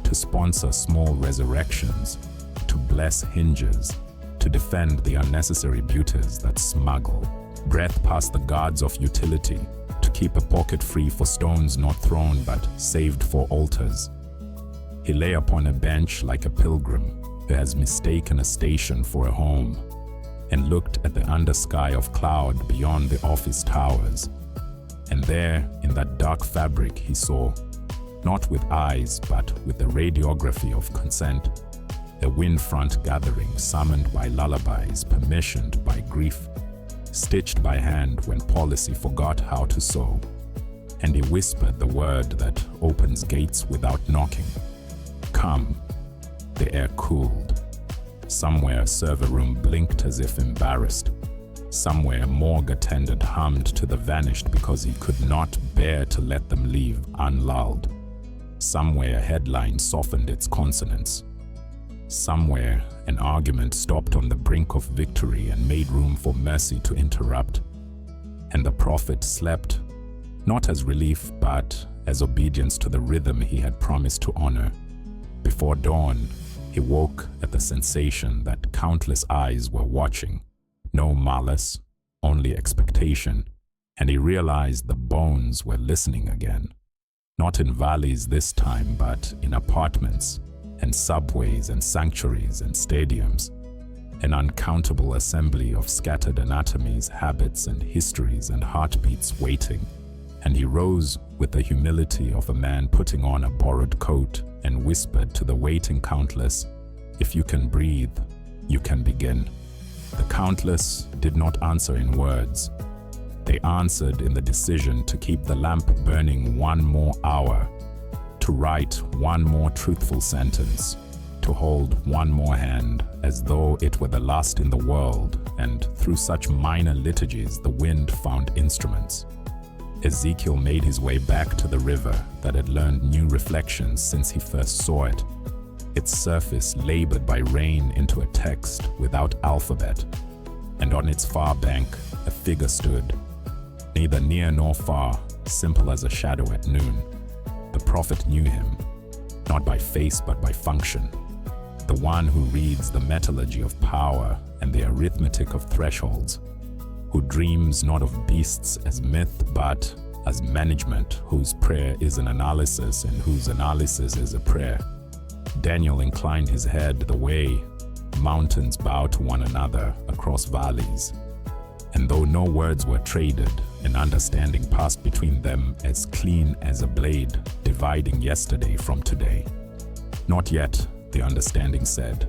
to sponsor small resurrections, to bless hinges, to defend the unnecessary beauties that smuggle breath past the guards of utility, to keep a pocket free for stones not thrown but saved for altars. He lay upon a bench like a pilgrim who has mistaken a station for a home, and looked at the undersky of cloud beyond the office towers. And there, in that dark fabric, he saw, not with eyes but with the radiography of consent, a wind front gathering summoned by lullabies, permissioned by grief, stitched by hand when policy forgot how to sew. And he whispered the word that opens gates without knocking: "Come." The air cooled. Somewhere a server room blinked as if embarrassed. Somewhere a morgue attendant hummed to the vanished because he could not bear to let them leave unlulled. Somewhere a headline softened its consonants. Somewhere an argument stopped on the brink of victory and made room for mercy to interrupt. And the prophet slept, not as relief but as obedience to the rhythm he had promised to honor. Before dawn, he woke at the sensation that countless eyes were watching. No malice, only expectation, and he realized the bones were listening again. Not in valleys this time, but in apartments and subways and sanctuaries and stadiums. An uncountable assembly of scattered anatomies, habits and histories and heartbeats waiting. And he rose with the humility of a man putting on a borrowed coat and whispered to the waiting countless, "If you can breathe, you can begin." The countless did not answer in words. They answered in the decision to keep the lamp burning one more hour, to write one more truthful sentence, to hold one more hand as though it were the last in the world, and through such minor liturgies the wind found instruments. Ezekiel made his way back to the river that had learned new reflections since he first saw it, its surface labored by rain into a text without alphabet, and on its far bank a figure stood, neither near nor far, simple as a shadow at noon. The prophet knew him, not by face but by function, the one who reads the metallurgy of power and the arithmetic of thresholds, who dreams not of beasts as myth but as management, whose prayer is an analysis and whose analysis is a prayer. Daniel inclined his head the way mountains bow to one another across valleys, and though no words were traded, an understanding passed between them as clean as a blade dividing yesterday from today. "Not yet," the understanding said.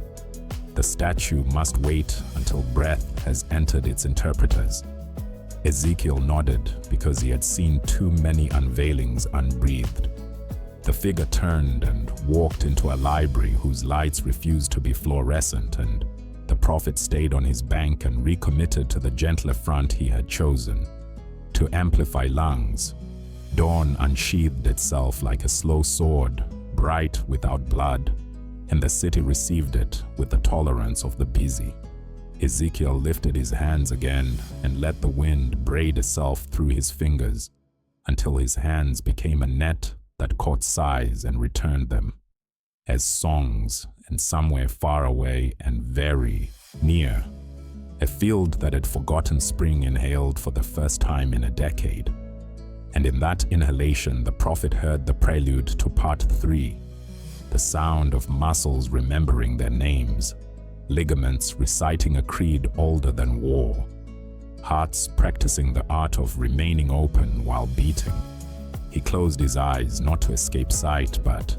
"The statue must wait until breath has entered its interpreters." Ezekiel nodded because he had seen too many unveilings unbreathed. The figure turned and walked into a library whose lights refused to be fluorescent, and the prophet stayed on his bank and recommitted to the gentler front he had chosen. To amplify lungs, dawn unsheathed itself like a slow sword, bright without blood, and the city received it with the tolerance of the busy. Ezekiel lifted his hands again and let the wind braid itself through his fingers until his hands became a net that caught sighs and returned them as songs, and somewhere far away and very near, a field that had forgotten spring inhaled for the first time in a decade. And in that inhalation the prophet heard the prelude to part 3, the sound of muscles remembering their names, ligaments reciting a creed older than war, hearts practicing the art of remaining open while beating. He closed his eyes not to escape sight but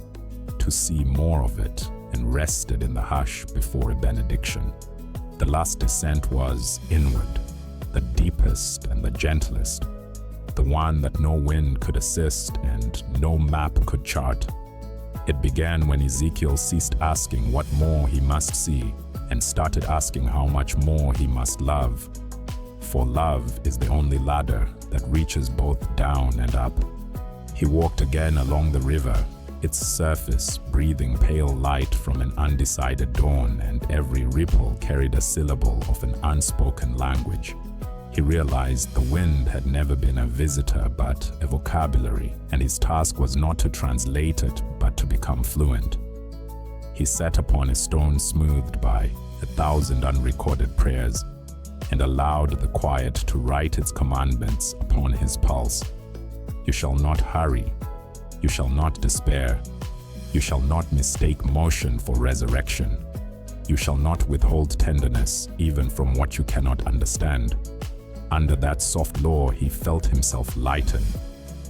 to see more of it, and rested in the hush before a benediction. The last descent was inward, the deepest and the gentlest, the one that no wind could assist and no map could chart. It began when Ezekiel ceased asking what more he must see and started asking how much more he must love. For love is the only ladder that reaches both down and up. He walked again along the river, its surface breathing pale light from an undecided dawn, and every ripple carried a syllable of an unspoken language. He realized the wind had never been a visitor but a vocabulary, and his task was not to translate it but to become fluent. He sat upon a stone smoothed by 1,000 unrecorded prayers and allowed the quiet to write its commandments upon his pulse. You shall not hurry. You shall not despair. You shall not mistake motion for resurrection. You shall not withhold tenderness even from what you cannot understand. Under that soft law, he felt himself lighten,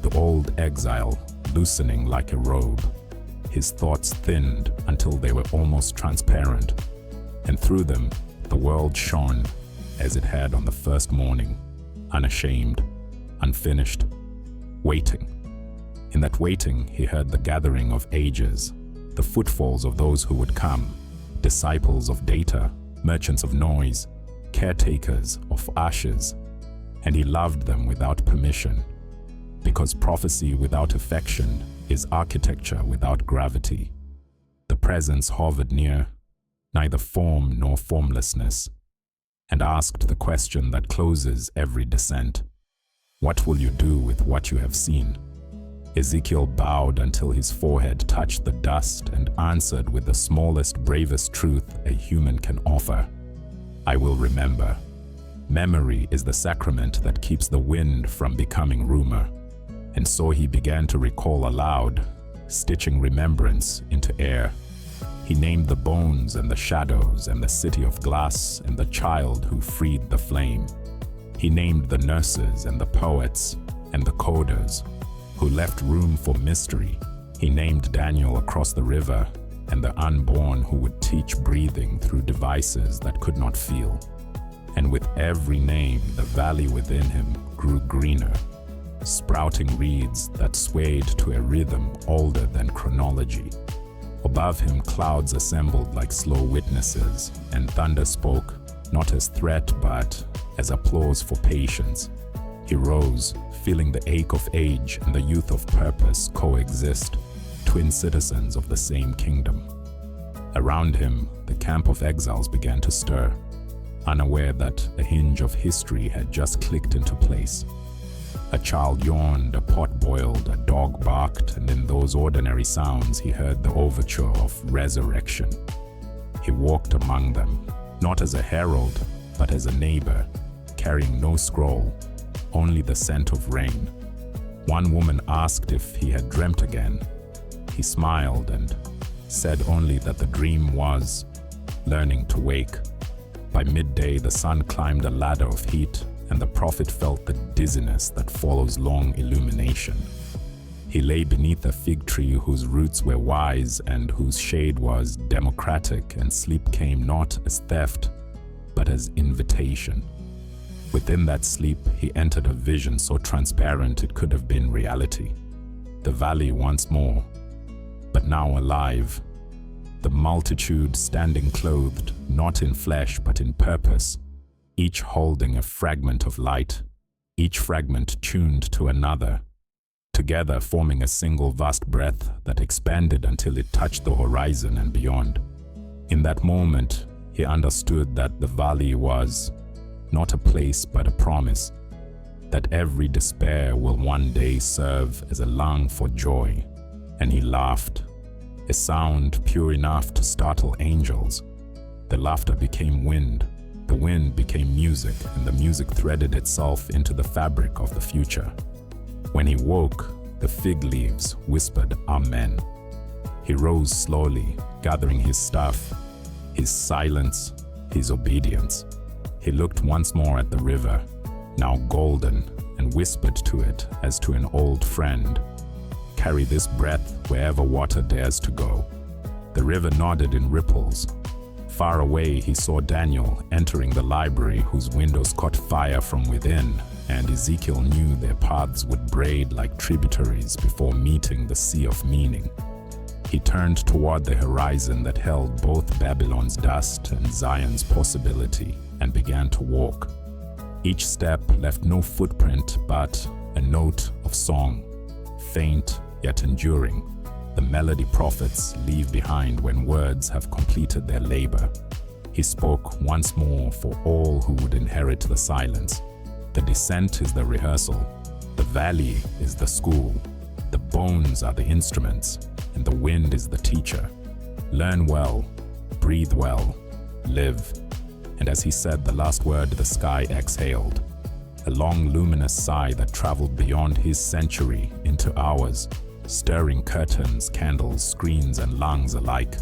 the old exile loosening like a robe. His thoughts thinned until they were almost transparent, and through them the world shone as it had on the first morning, unashamed, unfinished, waiting. In that waiting, he heard the gathering of ages, the footfalls of those who would come, disciples of data, merchants of noise, caretakers of ashes, and he loved them without permission, because prophecy without affection is architecture without gravity. The presence hovered near, neither form nor formlessness, and asked the question that closes every descent. What will you do with what you have seen? Ezekiel bowed until his forehead touched the dust and answered with the smallest, bravest truth a human can offer. I will remember. Memory is the sacrament that keeps the wind from becoming rumor. And so he began to recall aloud, stitching remembrance into air. He named the bones and the shadows and the city of glass and the child who freed the flame. He named the nurses and the poets and the coders who left room for mystery. He named Daniel across the river and the unborn who would teach breathing through devices that could not feel. And with every name, the valley within him grew greener, sprouting reeds that swayed to a rhythm older than chronology. Above him, clouds assembled like slow witnesses, and thunder spoke, not as threat but as applause for patience. He rose, feeling the ache of age and the youth of purpose coexist, twin citizens of the same kingdom. Around him, the camp of exiles began to stir, unaware that a hinge of history had just clicked into place. A child yawned, a pot boiled, a dog barked, and in those ordinary sounds he heard the overture of resurrection. He walked among them, not as a herald, but as a neighbor, carrying no scroll, only the scent of rain. One woman asked if he had dreamt again. He smiled and said only that the dream was learning to wake. By midday, the sun climbed a ladder of heat, and the prophet felt the dizziness that follows long illumination. He lay beneath a fig tree whose roots were wise and whose shade was democratic, and sleep came not as theft, but as invitation. Within that sleep, he entered a vision so transparent it could have been reality. The valley once more, but now alive. The multitude standing clothed, not in flesh but in purpose, each holding a fragment of light, each fragment tuned to another, together forming a single vast breath that expanded until it touched the horizon and beyond. In that moment, he understood that the valley was not a place but a promise, that every despair will one day serve as a lung for joy. And he laughed, a sound pure enough to startle angels. The laughter became wind, the wind became music, and the music threaded itself into the fabric of the future. When he woke, the fig leaves whispered Amen. He rose slowly, gathering his stuff, his silence, his obedience. He looked once more at the river, now golden, and whispered to it as to an old friend, "Carry this breath wherever water dares to go." The river nodded in ripples. Far away, he saw Daniel entering the library whose windows caught fire from within, and Ezekiel knew their paths would braid like tributaries before meeting the sea of meaning. He turned toward the horizon that held both Babylon's dust and Zion's possibility and began to walk. Each step left no footprint but a note of song, faint yet enduring. the melody prophets leave behind when words have completed their labor. He spoke once more for all who would inherit the silence. The descent is the rehearsal, the valley is the school, the bones are the instruments, and the wind is the teacher. Learn well, breathe well, live. And as he said the last word, the sky exhaled, a long luminous sigh that traveled beyond his century into ours, stirring curtains, candles, screens, and lungs alike,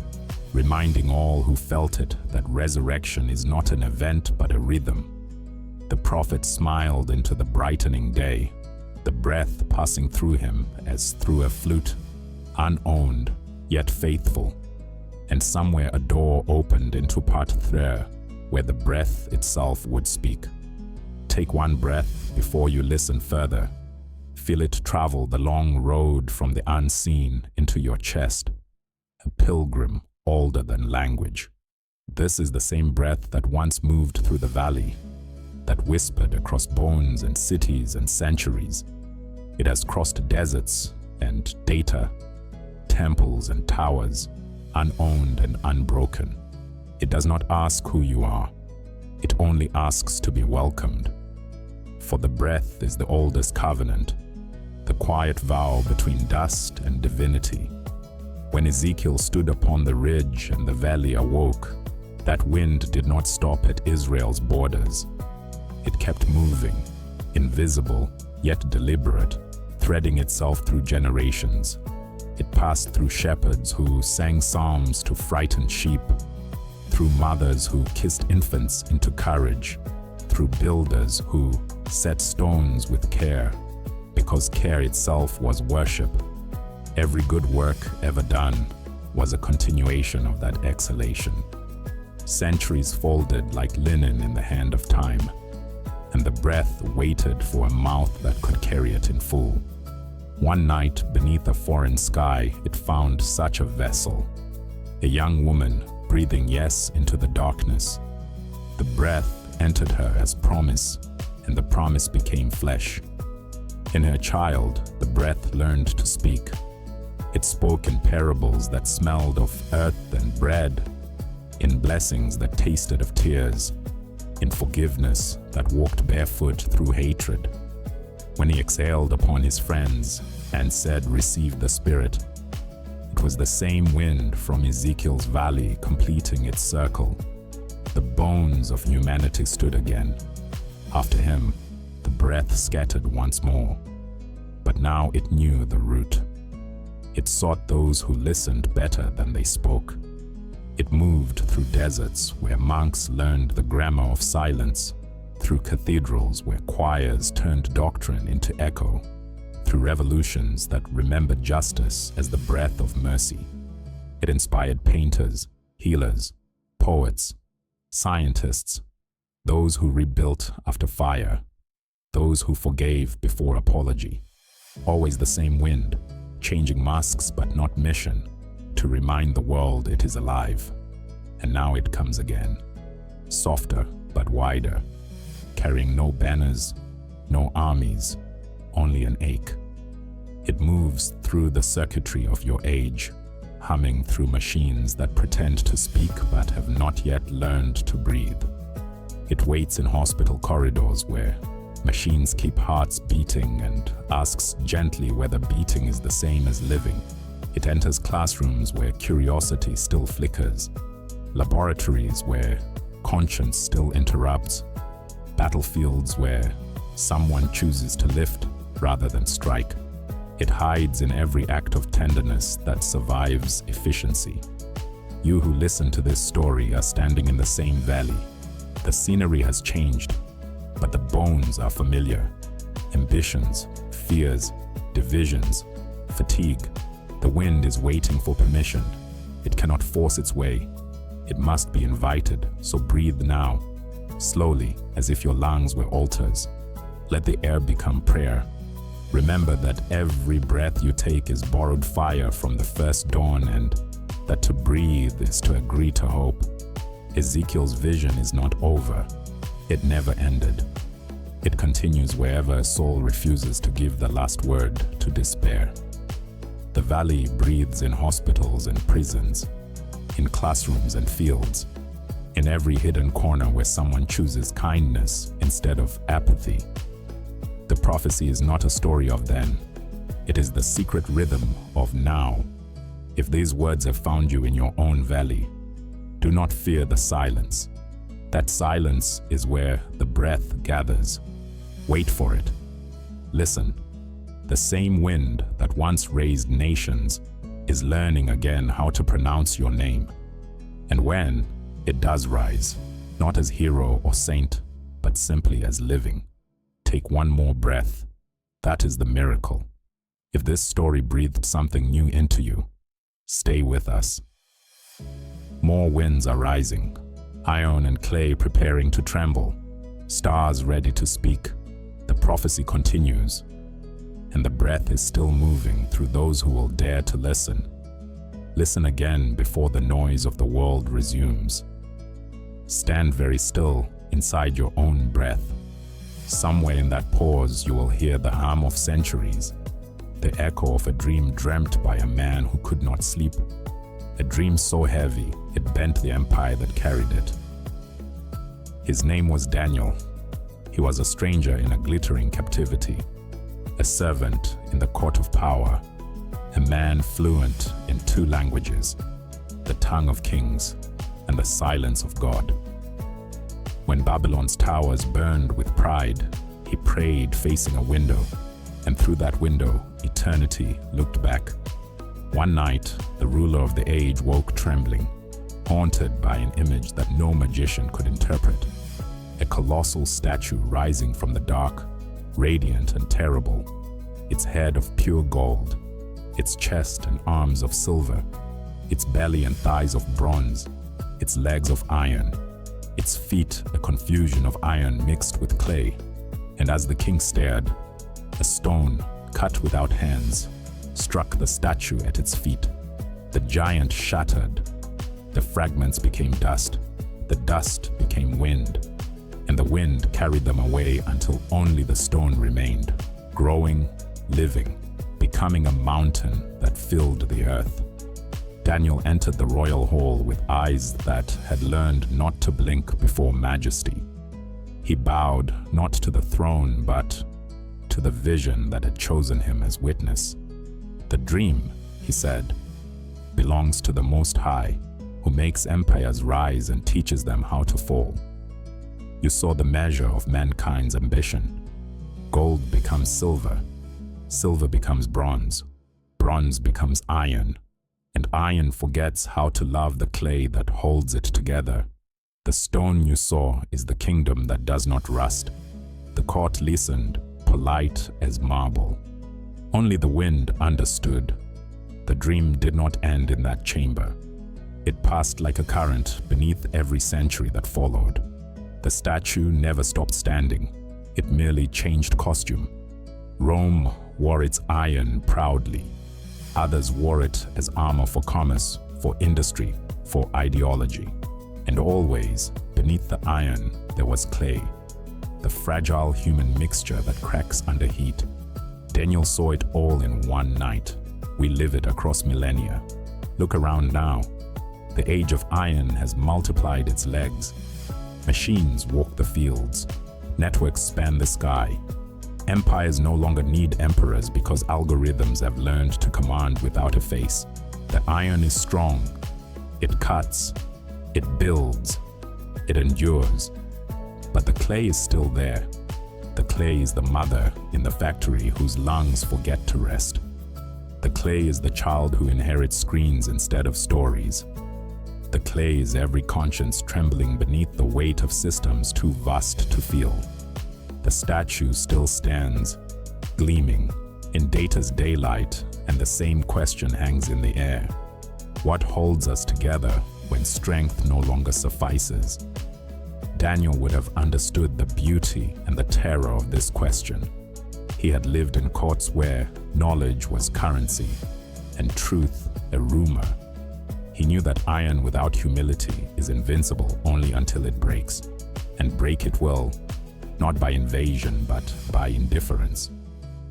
reminding all who felt it that resurrection is not an event but a rhythm. The prophet smiled into the brightening day, the breath passing through him as through a flute, unowned yet faithful. And somewhere a door opened into part 3, where the breath itself would speak. Take one breath before you listen further. Feel it travel the long road from the unseen into your chest, a pilgrim older than language. This is the same breath that once moved through the valley, that whispered across bones and cities and centuries. It has crossed deserts and data, temples and towers, unowned and unbroken. It does not ask who you are. It only asks to be welcomed. For the breath is the oldest covenant, the quiet vow between dust and divinity. When Ezekiel stood upon the ridge and the valley awoke, that wind did not stop at Israel's borders. It kept moving, invisible yet deliberate, threading itself through generations. It passed through shepherds who sang psalms to frightened sheep, through mothers who kissed infants into courage, through builders who set stones with care, because care itself was worship. Every good work ever done was a continuation of that exhalation. Centuries folded like linen in the hand of time, and the breath waited for a mouth that could carry it in full. One night, beneath a foreign sky, it found such a vessel. A young woman breathing yes into the darkness. The breath entered her as promise, and the promise became flesh. In her child, the breath learned to speak. It spoke in parables that smelled of earth and bread, in blessings that tasted of tears, in forgiveness that walked barefoot through hatred. When he exhaled upon his friends and said, "Receive the Spirit," it was the same wind from Ezekiel's valley completing its circle. The bones of humanity stood again. After him, the breath scattered once more. But now it knew the root. It sought those who listened better than they spoke. It moved through deserts where monks learned the grammar of silence, through cathedrals where choirs turned doctrine into echo, through revolutions that remembered justice as the breath of mercy. It inspired painters, healers, poets, scientists, those who rebuilt after fire, those who forgave before apology. Always the same wind, changing masks but not mission, to remind the world it is alive. And now it comes again, softer but wider, carrying no banners, no armies, only an ache. It moves through the circuitry of your age, humming through machines that pretend to speak but have not yet learned to breathe. It waits in hospital corridors where machines keep hearts beating and asks gently whether beating is the same as living. It enters classrooms where curiosity still flickers, laboratories where conscience still interrupts, battlefields where someone chooses to lift rather than strike. It hides in every act of tenderness that survives efficiency. You who listen to this story are standing in the same valley. The scenery has changed, but the bones are familiar. Ambitions, fears, divisions, fatigue. The wind is waiting for permission. It cannot force its way. It must be invited, so breathe now, slowly, as if your lungs were altars. Let the air become prayer. Remember that every breath you take is borrowed fire from the first dawn, and that to breathe is to agree to hope. Ezekiel's vision is not over. It never ended. It continues wherever a soul refuses to give the last word to despair. The valley breathes in hospitals and prisons, in classrooms and fields, in every hidden corner where someone chooses kindness instead of apathy. The prophecy is not a story of then. It is the secret rhythm of now. If these words have found you in your own valley, do not fear the silence. That silence is where the breath gathers. Wait for it. Listen. The same wind that once raised nations is learning again how to pronounce your name. And when it does rise, not as hero or saint, but simply as living, take one more breath. That is the miracle. If this story breathed something new into you, stay with us. More winds are rising, iron and clay preparing to tremble, stars ready to speak. The prophecy continues, and the breath is still moving through those who will dare to listen. Listen again before the noise of the world resumes. Stand very still inside your own breath. Somewhere in that pause you will hear the hum of centuries, the echo of a dream dreamt by a man who could not sleep, a dream so heavy it bent the empire that carried it. His name was Daniel. He was a stranger in a glittering captivity, a servant in the court of power, a man fluent in 2 languages, the tongue of kings and the silence of God. When Babylon's towers burned with pride, he prayed facing a window, and through that window, eternity looked back. One night, the ruler of the age woke trembling, haunted by an image that no magician could interpret. A colossal statue rising from the dark, radiant and terrible, its head of pure gold, its chest and arms of silver, its belly and thighs of bronze, its legs of iron, its feet a confusion of iron mixed with clay. And as the king stared, a stone, cut without hands, struck the statue at its feet. The giant shattered. The fragments became dust. The dust became wind. And the wind carried them away until only the stone remained, growing, living, becoming a mountain that filled the earth. Daniel entered the royal hall with eyes that had learned not to blink before majesty. He bowed not to the throne, but to the vision that had chosen him as witness. The dream, he said, belongs to the Most High, who makes empires rise and teaches them how to fall. You saw the measure of mankind's ambition. Gold becomes silver, silver becomes bronze, bronze becomes iron, and iron forgets how to love the clay that holds it together. The stone you saw is the kingdom that does not rust. The court listened, polite as marble. Only the wind understood. The dream did not end in that chamber. It passed like a current beneath every century that followed. The statue never stopped standing. It merely changed costume. Rome wore its iron proudly. Others wore it as armor for commerce, for industry, for ideology. And always, beneath the iron, there was clay, the fragile human mixture that cracks under heat. Daniel saw it all in one night. We live it across millennia. Look around now. The age of iron has multiplied its legs. Machines walk the fields. Networks span the sky. Empires no longer need emperors because algorithms have learned to command without a face. The iron is strong. It cuts. It builds. It endures. But the clay is still there. The clay is the mother in the factory whose lungs forget to rest. The clay is the child who inherits screens instead of stories. The clay is every conscience trembling beneath the weight of systems too vast to feel. The statue still stands, gleaming, in data's daylight, and the same question hangs in the air. What holds us together when strength no longer suffices? Daniel would have understood the beauty and the terror of this question. He had lived in courts where knowledge was currency and truth a rumor. He knew that iron without humility is invincible only until it breaks, and break it will, not by invasion but by indifference,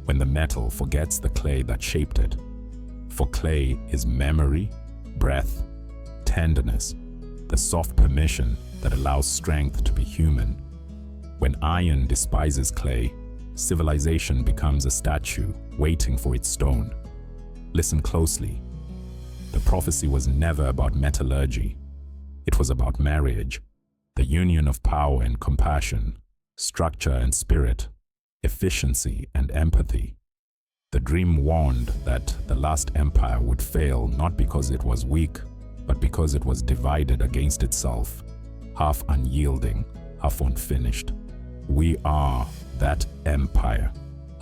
when the metal forgets the clay that shaped it. For clay is memory, breath, tenderness, the soft permission that allows strength to be human. When iron despises clay, civilization becomes a statue waiting for its stone. Listen closely. The prophecy was never about metallurgy. It was about marriage, the union of power and compassion, structure and spirit, efficiency and empathy. The dream warned that the last empire would fail not because it was weak, but because it was divided against itself, half unyielding, half unfinished. We are that empire.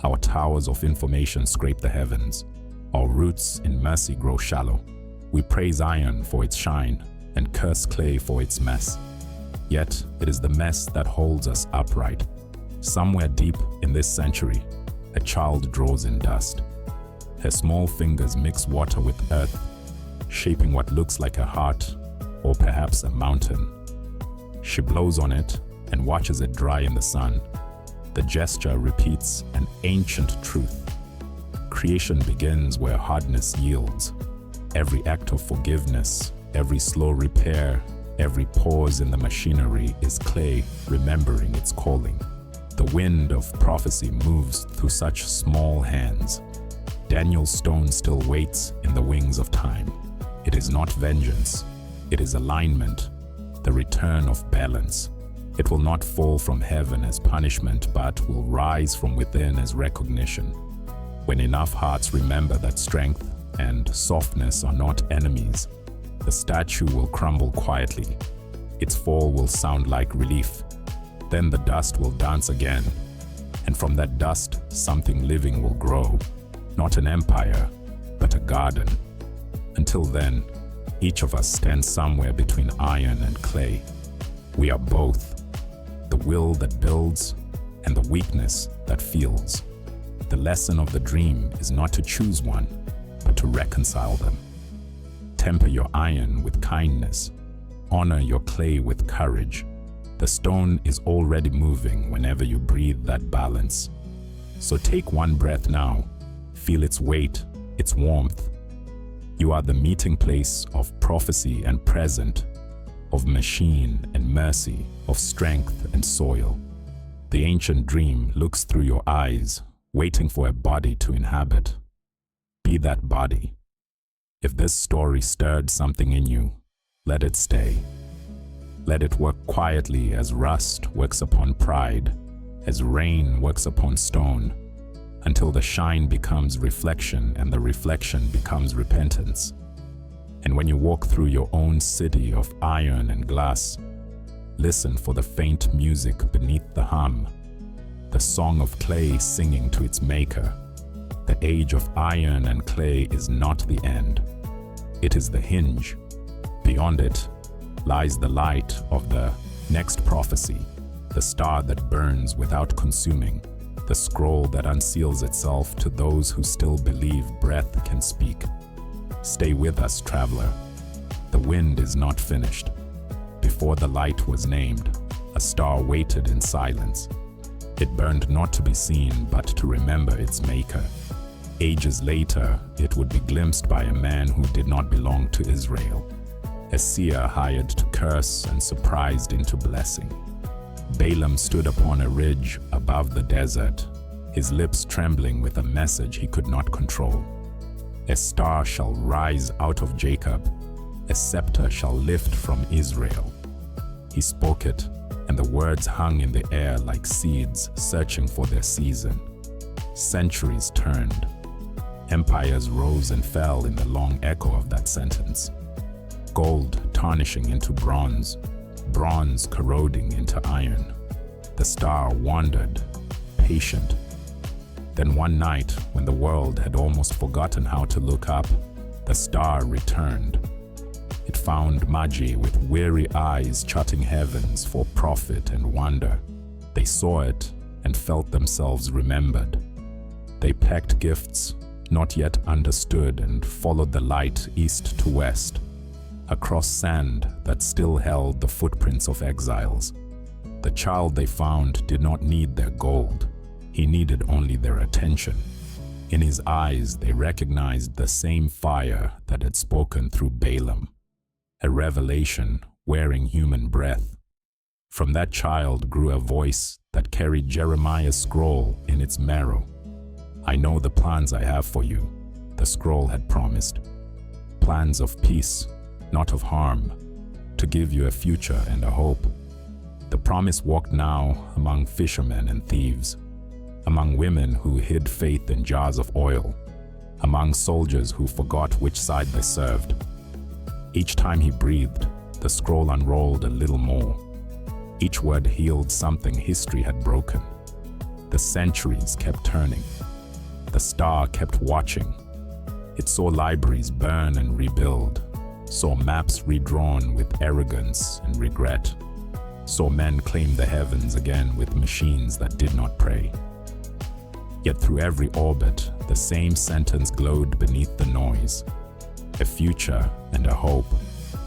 Our towers of information scrape the heavens. Our roots in mercy grow shallow. We praise iron for its shine and curse clay for its mess. Yet it is the mess that holds us upright. Somewhere deep in this century, a child draws in dust. Her small fingers mix water with earth, shaping what looks like a heart or perhaps a mountain. She blows on it and watches it dry in the sun. The gesture repeats an ancient truth. Creation begins where hardness yields. Every act of forgiveness, every slow repair, every pause in the machinery is clay remembering its calling. The wind of prophecy moves through such small hands. Daniel's stone still waits in the wings of time. It is not vengeance. It is alignment, the return of balance. It will not fall from heaven as punishment, but will rise from within as recognition. When enough hearts remember that strength and softness are not enemies, the statue will crumble quietly. Its fall will sound like relief. Then the dust will dance again, and from that dust, something living will grow. Not an empire, but a garden. Until then, each of us stands somewhere between iron and clay. We are both, the will that builds and the weakness that feels. The lesson of the dream is not to choose one, but to reconcile them. Temper your iron with kindness. Honor your clay with courage. The stone is already moving whenever you breathe that balance. So take one breath now. Feel its weight, its warmth. You are the meeting place of prophecy and present, of machine and mercy, of strength and soil. The ancient dream looks through your eyes, waiting for a body to inhabit. Be that body. If this story stirred something in you, let it stay. Let it work quietly as rust works upon pride, as rain works upon stone, until the shine becomes reflection and the reflection becomes repentance. And when you walk through your own city of iron and glass, listen for the faint music beneath the hum, the song of clay singing to its maker. The age of iron and clay is not the end. It is the hinge. Beyond it lies the light of the next prophecy, the star that burns without consuming, the scroll that unseals itself to those who still believe breath can speak. Stay with us, traveler. The wind is not finished. Before the light was named, a star waited in silence. It burned not to be seen, but to remember its maker. Ages later, it would be glimpsed by a man who did not belong to Israel, a seer hired to curse and surprised into blessing. Balaam stood upon a ridge above the desert, his lips trembling with a message he could not control. A star shall rise out of Jacob, a scepter shall lift from Israel. He spoke it, and the words hung in the air like seeds searching for their season. Centuries turned. Empires rose and fell in the long echo of that sentence. Gold tarnishing into bronze, bronze corroding into iron. The star wandered, patient. Then one night, when the world had almost forgotten how to look up, the star returned. It found Magi with weary eyes charting heavens for profit and wonder. They saw it and felt themselves remembered. They packed gifts, not yet understood, and followed the light east to west, across sand that still held the footprints of exiles. The child they found did not need their gold. He needed only their attention. In his eyes, they recognized the same fire that had spoken through Balaam, a revelation wearing human breath. From that child grew a voice that carried Jeremiah's scroll in its marrow. "I know the plans I have for you," the scroll had promised. "Plans of peace, not of harm, to give you a future and a hope." The promise walked now among fishermen and thieves, among women who hid faith in jars of oil, among soldiers who forgot which side they served. Each time he breathed, the scroll unrolled a little more. Each word healed something history had broken. The centuries kept turning. The star kept watching. It saw libraries burn and rebuild, saw maps redrawn with arrogance and regret, saw men claim the heavens again with machines that did not pray. Yet through every orbit, the same sentence glowed beneath the noise. A future and a hope.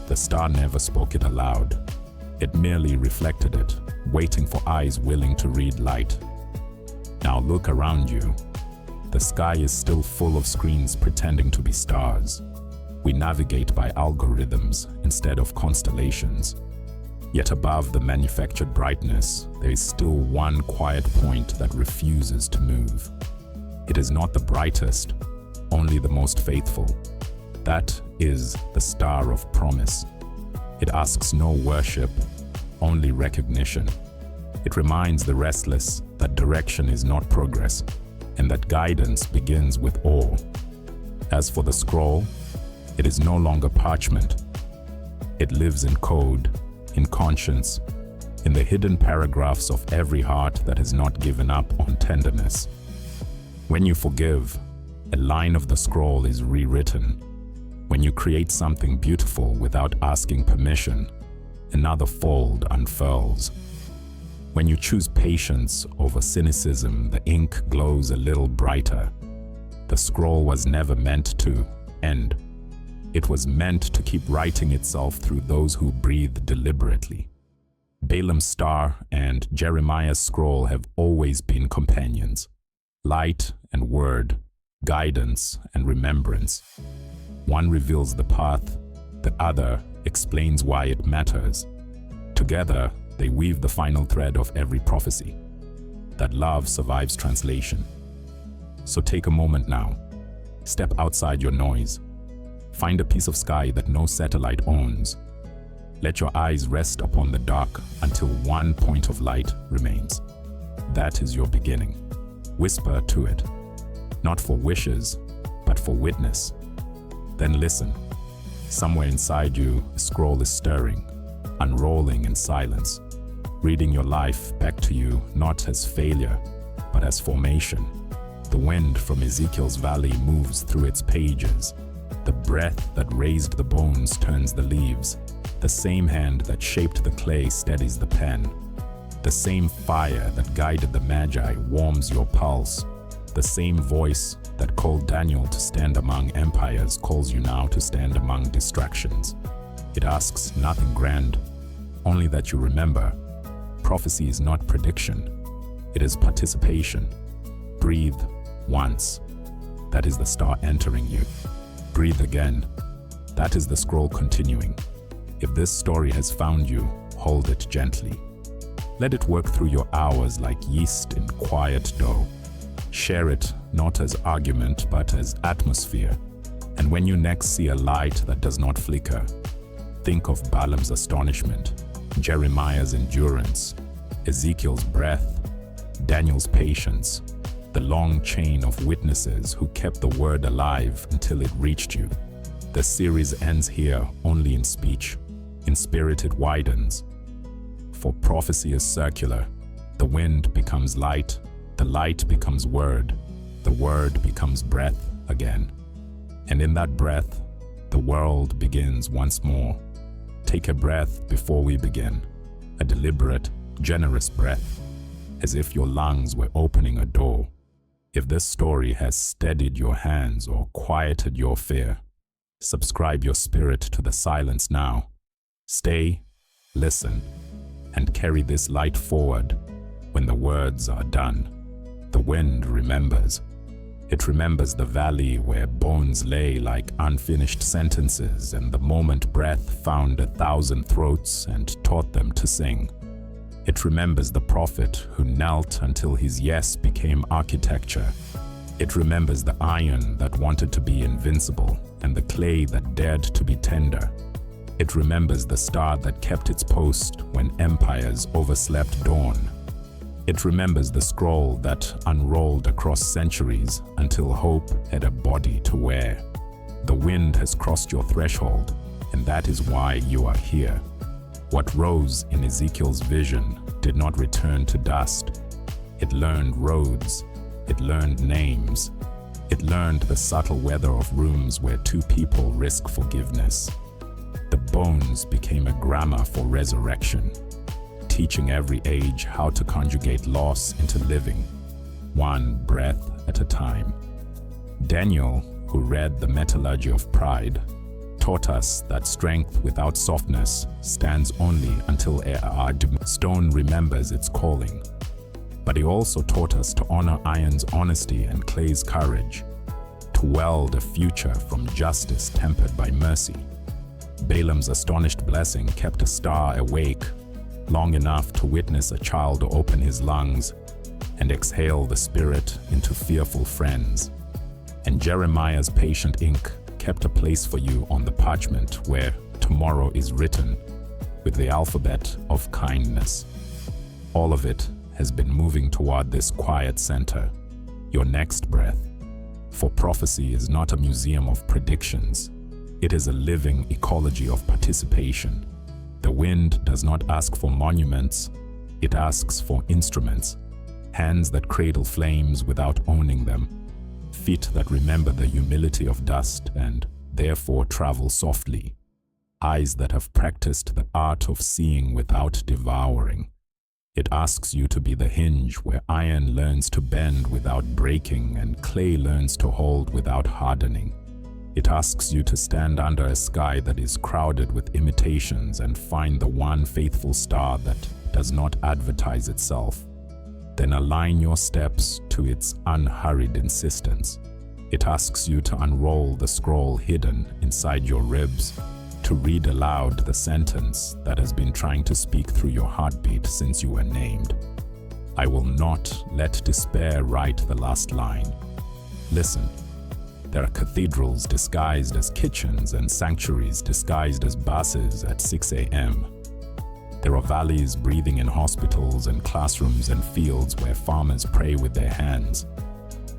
The star never spoke it aloud. It merely reflected it, waiting for eyes willing to read light. Now look around you. The sky is still full of screens pretending to be stars. We navigate by algorithms instead of constellations. Yet above the manufactured brightness, there is still one quiet point that refuses to move. It is not the brightest, only the most faithful. That is the star of promise. It asks no worship, only recognition. It reminds the restless that direction is not progress, and that guidance begins with awe. As for the scroll, it is no longer parchment. It lives in code, in conscience, in the hidden paragraphs of every heart that has not given up on tenderness. When you forgive, a line of the scroll is rewritten. When you create something beautiful without asking permission, another fold unfurls. When you choose patience over cynicism, the ink glows a little brighter. The scroll was never meant to end. It was meant to keep writing itself through those who breathe deliberately. Balaam's star and Jeremiah's scroll have always been companions. Light and word, guidance and remembrance. One reveals the path, the other explains why it matters. Together, they weave the final thread of every prophecy, that love survives translation. So take a moment now. Step outside your noise. Find a piece of sky that no satellite owns. Let your eyes rest upon the dark until one point of light remains. That is your beginning. Whisper to it, not for wishes, but for witness. Then listen. Somewhere inside you, a scroll is stirring, unrolling in silence, reading your life back to you not as failure, but as formation. The wind from Ezekiel's valley moves through its pages. The breath that raised the bones turns the leaves. The same hand that shaped the clay steadies the pen. The same fire that guided the Magi warms your pulse. The same voice that called Daniel to stand among empires calls you now to stand among distractions. It asks nothing grand, only that you remember. Prophecy is not prediction. It is participation. Breathe once. That is the star entering you. Breathe again. That is the scroll continuing. If this story has found you, hold it gently. Let it work through your hours like yeast in quiet dough. Share it not as argument but as atmosphere. And when you next see a light that does not flicker, think of Balaam's astonishment, Jeremiah's endurance, Ezekiel's breath, Daniel's patience, the long chain of witnesses who kept the word alive until it reached you. The series ends here only in speech. In spirit it widens. For prophecy is circular. The wind becomes light, the light becomes word, the word becomes breath again. And in that breath, the world begins once more. Take a breath before we begin, a deliberate, generous breath, as if your lungs were opening a door. If this story has steadied your hands or quieted your fear, subscribe your spirit to the silence now. Stay, listen, and carry this light forward. When the words are done, the wind remembers. It remembers the valley where bones lay like unfinished sentences, and the moment breath found 1,000 throats and taught them to sing. It remembers the prophet who knelt until his yes became architecture. It remembers the iron that wanted to be invincible and the clay that dared to be tender. It remembers the star that kept its post when empires overslept dawn. It remembers the scroll that unrolled across centuries until hope had a body to wear. The wind has crossed your threshold, and that is why you are here. What rose in Ezekiel's vision did not return to dust. It learned roads. It learned names. It learned the subtle weather of rooms where two people risk forgiveness. The bones became a grammar for resurrection, teaching every age how to conjugate loss into living, one breath at a time. Daniel, who read the metallurgy of pride, taught us that strength without softness stands only until a stone remembers its calling. But he also taught us to honor iron's honesty and clay's courage, to weld a future from justice tempered by mercy. Balaam's astonished blessing kept a star awake long enough to witness a child open his lungs and exhale the spirit into fearful friends. And Jeremiah's patient ink kept a place for you on the parchment where tomorrow is written with the alphabet of kindness. All of it has been moving toward this quiet center, your next breath. For prophecy is not a museum of predictions. It is a living ecology of participation. The wind does not ask for monuments, it asks for instruments, hands that cradle flames without owning them, feet that remember the humility of dust and therefore travel softly, eyes that have practiced the art of seeing without devouring. It asks you to be the hinge where iron learns to bend without breaking and clay learns to hold without hardening. It asks you to stand under a sky that is crowded with imitations and find the one faithful star that does not advertise itself. Then align your steps to its unhurried insistence. It asks you to unroll the scroll hidden inside your ribs, to read aloud the sentence that has been trying to speak through your heartbeat since you were named. I will not let despair write the last line. Listen. There are cathedrals disguised as kitchens and sanctuaries disguised as buses at 6 a.m. There are valleys breathing in hospitals and classrooms and fields where farmers pray with their hands.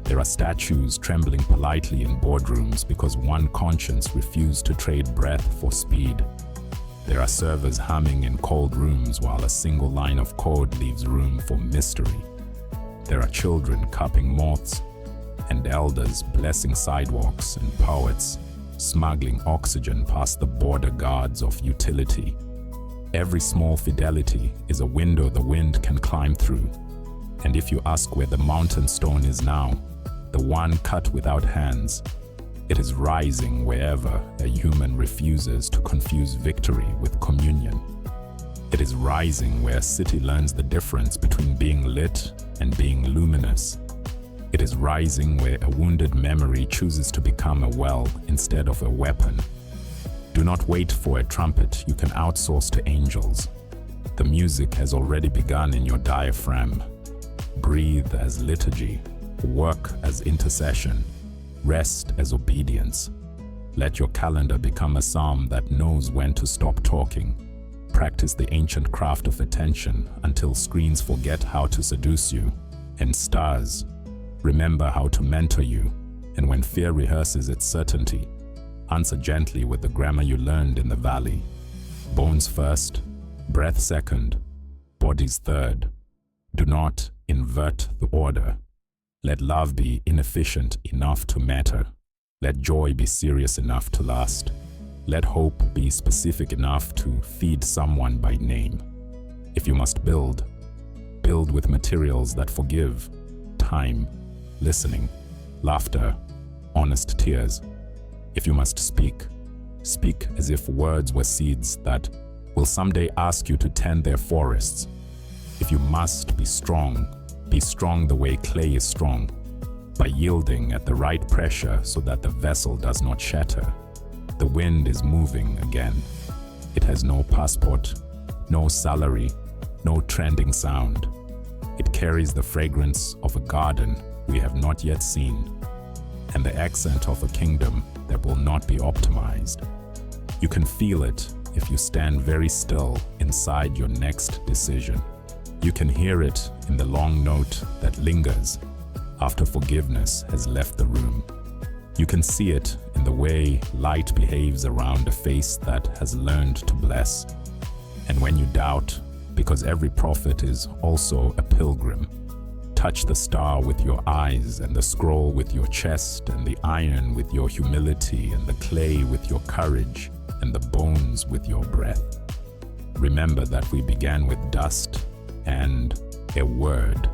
There are statues trembling politely in boardrooms because one conscience refused to trade breath for speed. There are servers humming in cold rooms while a single line of code leaves room for mystery. There are children cupping moths, and elders blessing sidewalks, and poets smuggling oxygen past the border guards of utility. Every small fidelity is a window the wind can climb through. And if you ask where the mountain stone is now, the one cut without hands, it is rising wherever a human refuses to confuse victory with communion. It is rising where a city learns the difference between being lit and being luminous. It is rising where a wounded memory chooses to become a well instead of a weapon. Do not wait for a trumpet you can outsource to angels. The music has already begun in your diaphragm. Breathe as liturgy, work as intercession, rest as obedience. Let your calendar become a psalm that knows when to stop talking. Practice the ancient craft of attention until screens forget how to seduce you, and stars remember how to mentor you. And when fear rehearses its certainty, answer gently with the grammar you learned in the valley. Bones first, breath second, bodies third. Do not invert the order. Let love be inefficient enough to matter. Let joy be serious enough to last. Let hope be specific enough to feed someone by name. If you must build, build with materials that forgive: time, listening, laughter, honest tears. If you must speak, speak as if words were seeds that will someday ask you to tend their forests. If you must be strong the way clay is strong. by yielding at the right pressure so that the vessel does not shatter. The wind is moving again. It has no passport, no salary, no trending sound. It carries the fragrance of a garden we have not yet seen, and the accent of a kingdom that will not be optimized. You can feel it if you stand very still inside your next decision. You can hear it in the long note that lingers after forgiveness has left the room. You can see it in the way light behaves around a face that has learned to bless. And when you doubt, because every prophet is also a pilgrim, touch the star with your eyes, and the scroll with your chest, and the iron with your humility, and the clay with your courage, and the bones with your breath. Remember that we began with dust and a word,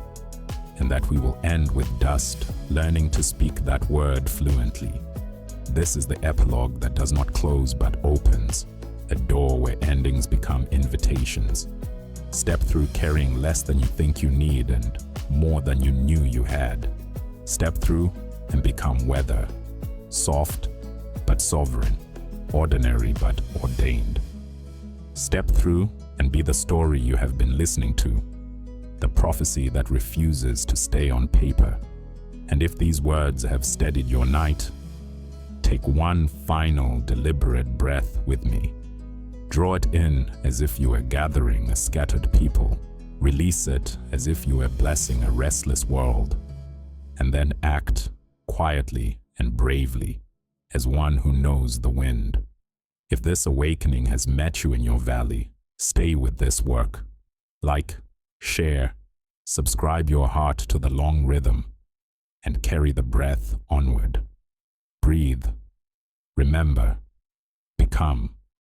and that we will end with dust, learning to speak that word fluently. This is the epilogue that does not close but opens, a door where endings become invitations. Step through carrying less than you think you need and more than you knew you had. Step through and become weather, soft but sovereign, ordinary but ordained. Step through and be the story you have been listening to, the prophecy that refuses to stay on paper. And if these words have steadied your night, take one final deliberate breath with me. Draw it in as if you were gathering a scattered people. Release it as if you were blessing a restless world. And then act quietly and bravely as one who knows the wind. If this awakening has met you in your valley, stay with this work. Like, share, subscribe your heart to the long rhythm, and carry the breath onward. Breathe. Remember. Become.